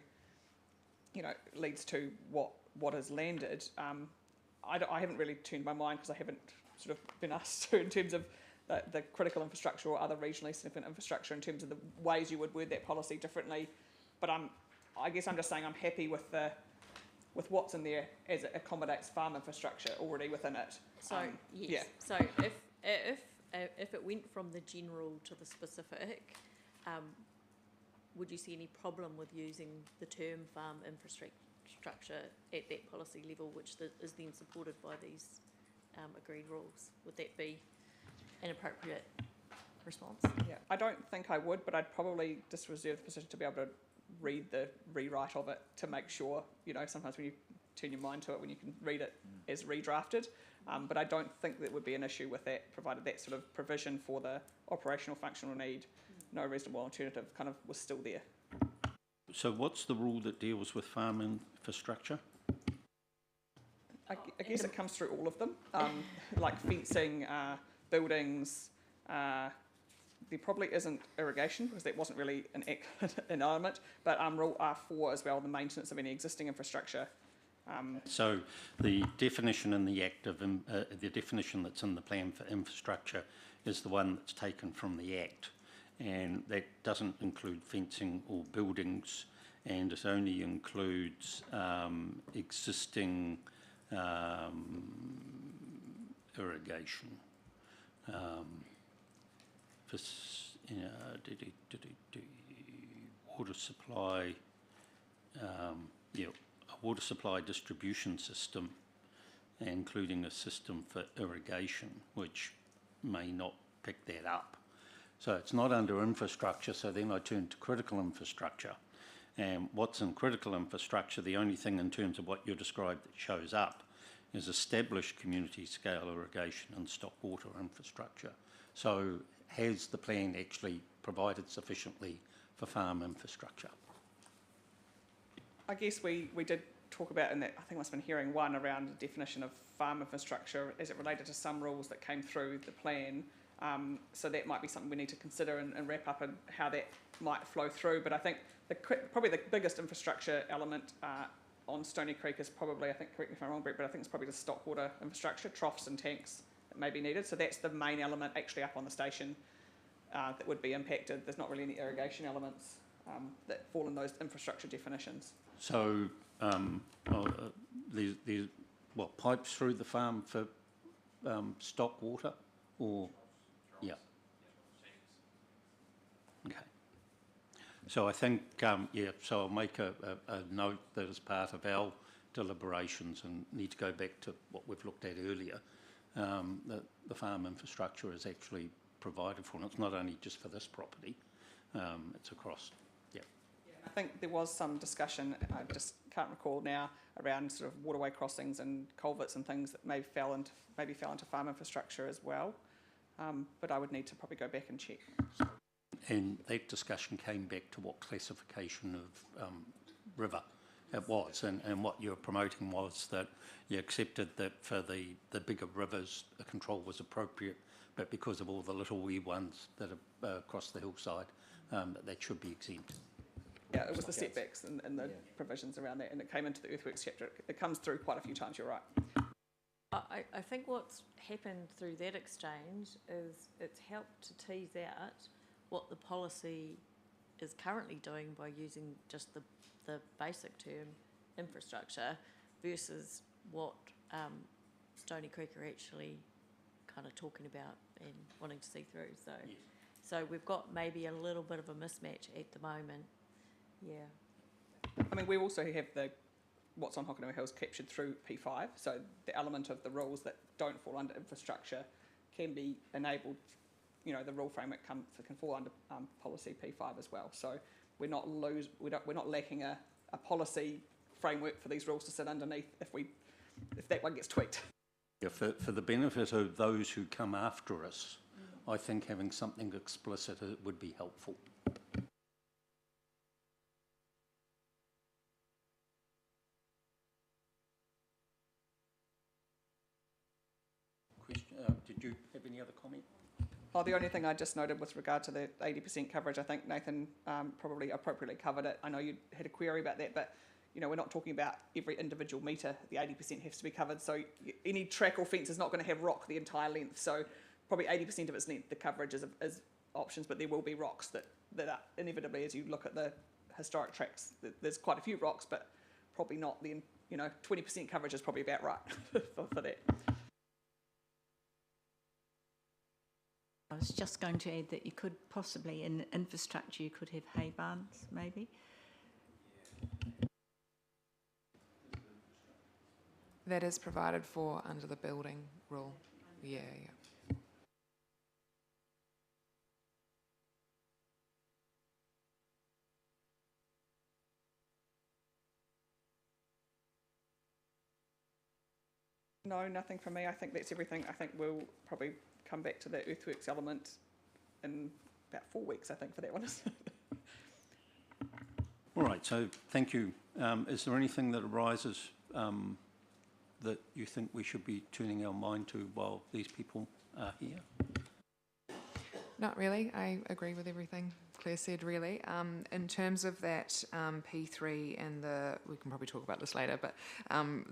leads to what has landed. I haven't really turned my mind because I haven't sort of been asked to in terms of the critical infrastructure or other regionally significant infrastructure in terms of the ways you would word that policy differently. But I guess I'm just saying I'm happy with what's in there as it accommodates farm infrastructure already within it. So yes. Yeah. So if it went from the general to the specific, would you see any problem with using the term farm infrastructure at that policy level, which is then supported by these agreed rules? Would that be an appropriate response? Yeah, I don't think I would, but I'd probably just reserve the position to be able to read the rewrite of it to make sure, sometimes when you turn your mind to it, when you can read it as redrafted. But I don't think that would be an issue with that, provided that sort of provision for the operational functional need, no reasonable alternative kind of was still there. So what's the rule that deals with farm infrastructure? I guess it comes through all of them, like fencing, buildings. There probably isn't irrigation because that wasn't really an element, but Rule R4 as well, the maintenance of any existing infrastructure. So the definition in the Act of the definition that's in the plan for infrastructure is the one that's taken from the Act, and that doesn't include fencing or buildings, and it only includes existing irrigation. Water supply, a water supply distribution system, including a system for irrigation, which may not pick that up. So it's not under infrastructure, so then I turn to critical infrastructure. And what's in critical infrastructure, the only thing in terms of what you described that shows up is established community scale irrigation and stock water infrastructure. So has the plan actually provided sufficiently for farm infrastructure? I guess we did talk about in that, I think it must have been hearing one around the definition of farm infrastructure as it related to some rules that came through the plan. So that might be something we need to consider and wrap up and how that might flow through. But I think probably the biggest infrastructure element on Stony Creek is probably, I think, correct me if I'm wrong, Brett, but I think it's probably the stock water infrastructure, troughs and tanks that may be needed. So that's the main element actually up on the station that would be impacted. There's not really any irrigation elements that fall in those infrastructure definitions. So there's what, pipes through the farm for stock water, or yeah. Okay. So I think so I'll make a note that as part of our deliberations, and need to go back to what we've looked at earlier, that the farm infrastructure is actually provided for, and it's not only just for this property, it's across. I think there was some discussion, I just can't recall now, around sort of waterway crossings and culverts and things that maybe fell into farm infrastructure as well. But I would need to probably go back and check. And that discussion came back to what classification of river it was, and what you were promoting was that you accepted that for the bigger rivers a control was appropriate, but because of all the little wee ones that are across the hillside, that should be exempt. Yeah, it was the setbacks and the provisions around that, and it came into the earthworks chapter. It comes through quite a few times, you're right. I think what's happened through that exchange is it's helped to tease out what the policy is currently doing by using just the basic term infrastructure versus what Stony Creek are actually kind of talking about and wanting to see through. So, Yes. So we've got maybe a little bit of a mismatch at the moment. Yeah. I mean, we also have the what's on Hokonui Hill is captured through P5, so the element of the rules that don't fall under infrastructure can be enabled, the rule framework can fall under policy P5 as well. So we're not lacking a policy framework for these rules to sit underneath if that one gets tweaked. Yeah, for the benefit of those who come after us, I think having something explicit would be helpful. Did you have any other comment? Oh, the only thing I just noted with regard to the 80% coverage, I think Nathan probably appropriately covered it. I know you had a query about that, but we're not talking about every individual metre. The 80% has to be covered. So any track or fence is not going to have rock the entire length. So probably 80% of its length, the coverage is options, but there will be rocks that are inevitably, as you look at the historic tracks, there's quite a few rocks, but probably not 20% coverage is probably about right for that. I was just going to add that you could possibly, in infrastructure, you could have hay barns, maybe. That is provided for under the building rule. Yeah. No, nothing from me. I think that's everything. I think we'll probably come back to the earthworks element in about 4 weeks, I think, for that one. All right, so thank you. Is there anything that arises that you think we should be turning our mind to while these people are here? Not really. I agree with everything Claire said, really. In terms of that P3 and we can probably talk about this later, but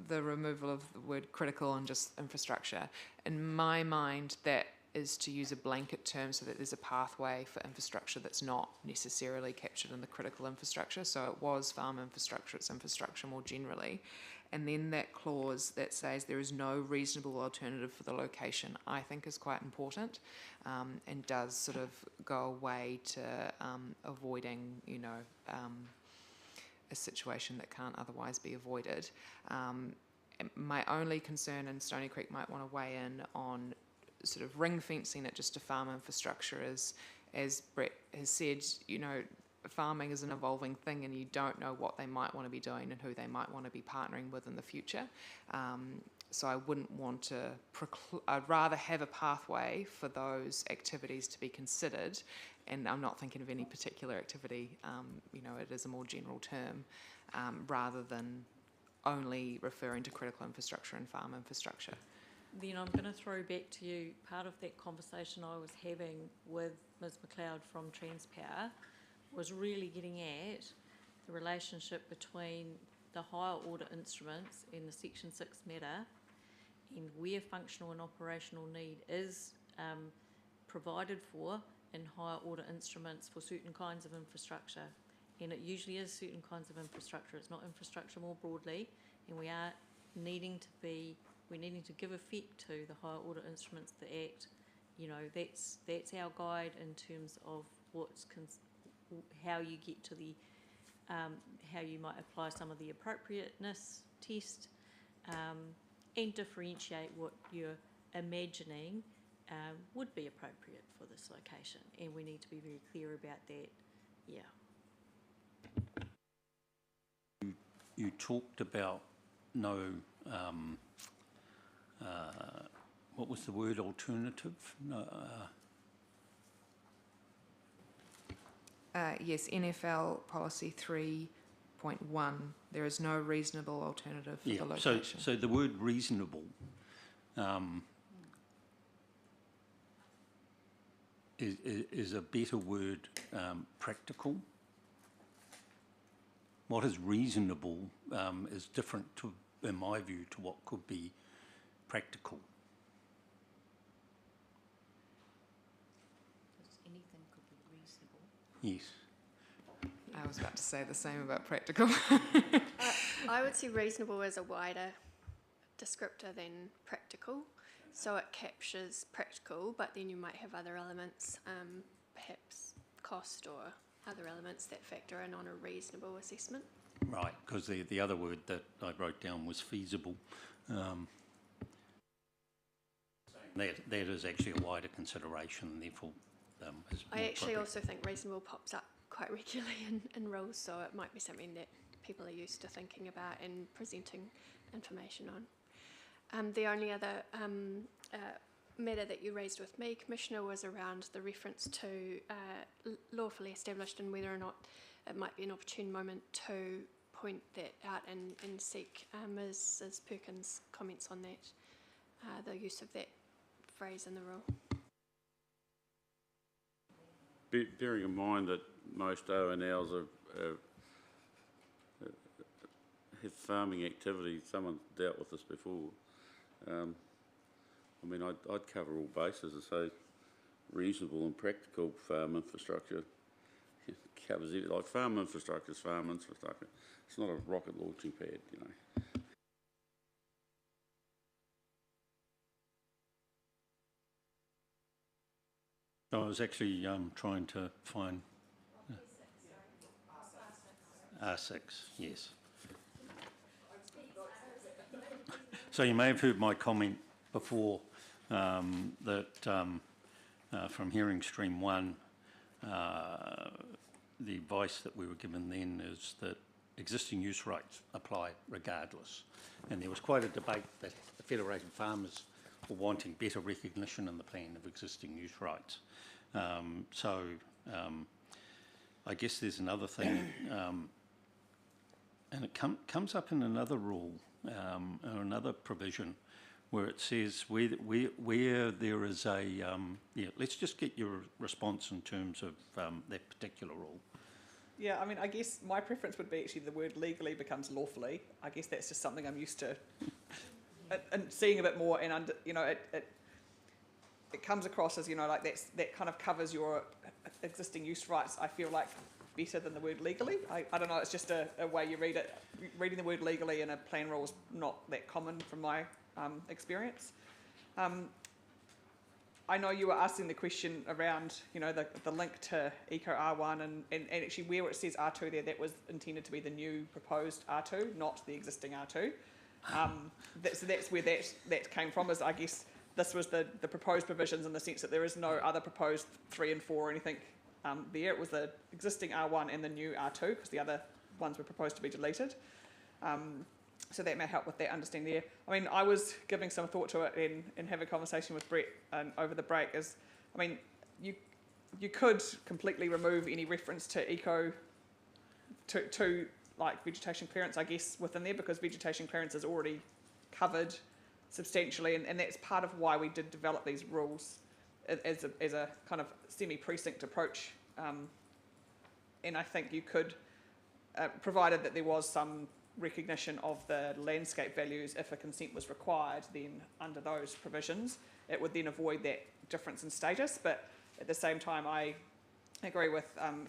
the removal of the word critical and just infrastructure, in my mind, that is to use a blanket term so that there's a pathway for infrastructure that's not necessarily captured in the critical infrastructure. So it was farm infrastructure, it's infrastructure more generally. And then that clause that says there is no reasonable alternative for the location, I think is quite important, and does sort of go away to avoiding, a situation that can't otherwise be avoided. My only concern, and Stony Creek might want to weigh in on sort of ring fencing it just to farm infrastructure, is, as Brett has said, farming is an evolving thing and you don't know what they might want to be doing and who they might want to be partnering with in the future. So I wouldn't want to, I'd rather have a pathway for those activities to be considered, and I'm not thinking of any particular activity, it is a more general term, rather than only referring to critical infrastructure and farm infrastructure. Then I'm going to throw back to you part of that conversation I was having with Ms McLeod from Transpower was really getting at the relationship between the higher order instruments and the Section 6 matter, and where functional and operational need is provided for in higher order instruments for certain kinds of infrastructure. And it usually is certain kinds of infrastructure. It's not infrastructure more broadly, and we are needing to give effect to the higher order instruments that act. That's our guide in terms of how you get to the how you might apply some of the appropriateness test, and differentiate what you're imagining would be appropriate for this location, and we need to be very clear about that. You talked about no what was the word, alternative? No, yes, NFL policy 3.1, there is no reasonable alternative for the location. So the word reasonable is a better word, practical. What is reasonable is different, in my view, to what could be practical. Anything could be reasonable. Yes. I was about to say the same about practical. I would see reasonable as a wider descriptor than practical. So it captures practical, but then you might have other elements, perhaps cost or other elements that factor in on a reasonable assessment. Right, because the other word that I wrote down was feasible. That is actually a wider consideration, therefore is I more actually appropriate. also think reasonable pops up quite regularly in rules, so it might be something that people are used to thinking about and presenting information on. The only other matter that you raised with me, Commissioner, was around the reference to lawfully established and whether or not it might be an opportune moment to point that out and seek Ms. Perkins' comments on that, the use of that phrase in the rule. Bearing in mind that most ONLs have farming activity, someone's dealt with this before. I mean, I'd cover all bases and say reasonable and practical farm infrastructure. It covers it. Like farm infrastructure is farm infrastructure. It's not a rocket launching pad, you know. I was actually trying to find R6, yes. So you may have heard my comment before that from hearing stream 1, the advice that we were given then is that existing use rights apply regardless. And there was quite a debate that the Federated Farmers were wanting better recognition in the plan of existing use rights. I guess there's another thing, and it comes up in another rule or another provision where it says where there is a, let's just get your response in terms of that particular rule. Yeah, I mean, I guess my preference would be actually the word legally becomes lawfully. I guess that's just something I'm used to and seeing a bit more, and it comes across as, like that kind of covers your existing use rights, I feel like, better than the word legally. I don't know, it's just a way you read it. Reading the word legally in a plan rule is not that common from my experience. I know you were asking the question around, the link to Eco R1 and actually where it says R2 there, that was intended to be the new proposed R2, not the existing R2. So that's where that came from, is I guess this was the proposed provisions in the sense that there is no other proposed 3 and 4 or anything there. It was the existing R1 and the new R2 because the other ones were proposed to be deleted. So that may help with that understanding there. I mean, I was giving some thought to it and have a conversation with Brett over the break. You could completely remove any reference to eco, to like vegetation clearance, I guess, within there, because vegetation clearance is already covered substantially, and that's part of why we did develop these rules as a kind of semi-precinct approach. And I think you could, provided that there was some recognition of the landscape values, if a consent was required, then under those provisions, it would then avoid that difference in status. But at the same time, I agree with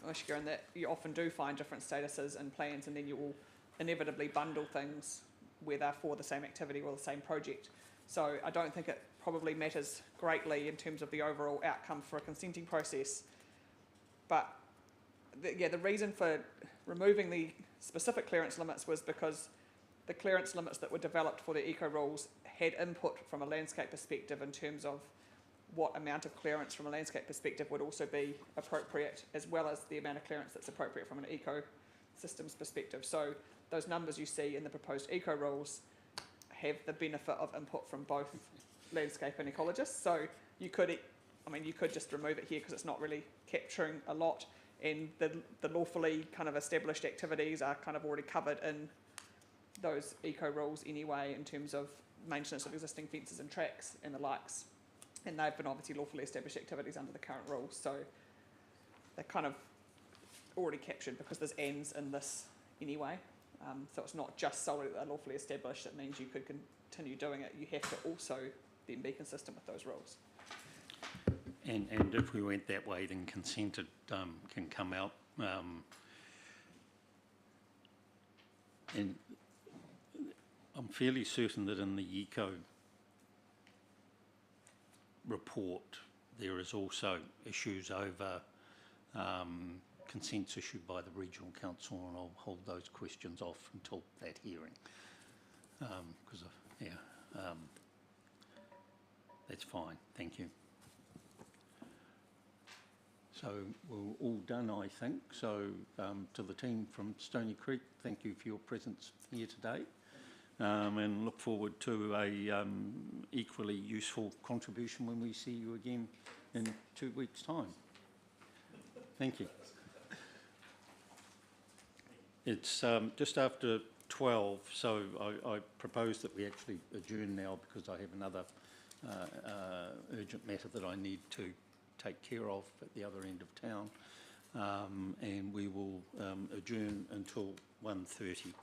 Mishka in that you often do find different statuses in plans, and then you will inevitably bundle things where they're for the same activity or the same project. So I don't think it probably matters greatly in terms of the overall outcome for a consenting process. But the reason for removing the specific clearance limits was because the clearance limits that were developed for the eco rules had input from a landscape perspective in terms of what amount of clearance from a landscape perspective would also be appropriate, as well as the amount of clearance that's appropriate from an ecosystems perspective. So those numbers you see in the proposed eco rules have the benefit of input from both landscape and ecologists. So you could just remove it here because it's not really capturing a lot, and the lawfully kind of established activities are kind of already covered in those eco rules anyway, in terms of maintenance of existing fences and tracks and the likes. And they've been obviously lawfully established activities under the current rules, so they're kind of already captured because there's ands in this anyway. So it's not just solely that they're lawfully established, it means you could continue doing it. You have to also then be consistent with those rules. And if we went that way, then consented can come out. And I'm fairly certain that in the eco report there is also issues over consents issued by the Regional Council, and I'll hold those questions off until that hearing. That's fine, thank you. So we're all done, I think. So to the team from Stony Creek, thank you for your presence here today, and look forward to a equally useful contribution when we see you again in 2 weeks' time. Thank you. It's just after 12, so I propose that we actually adjourn now because I have another urgent matter that I need to take care of at the other end of town, and we will adjourn until 1:30.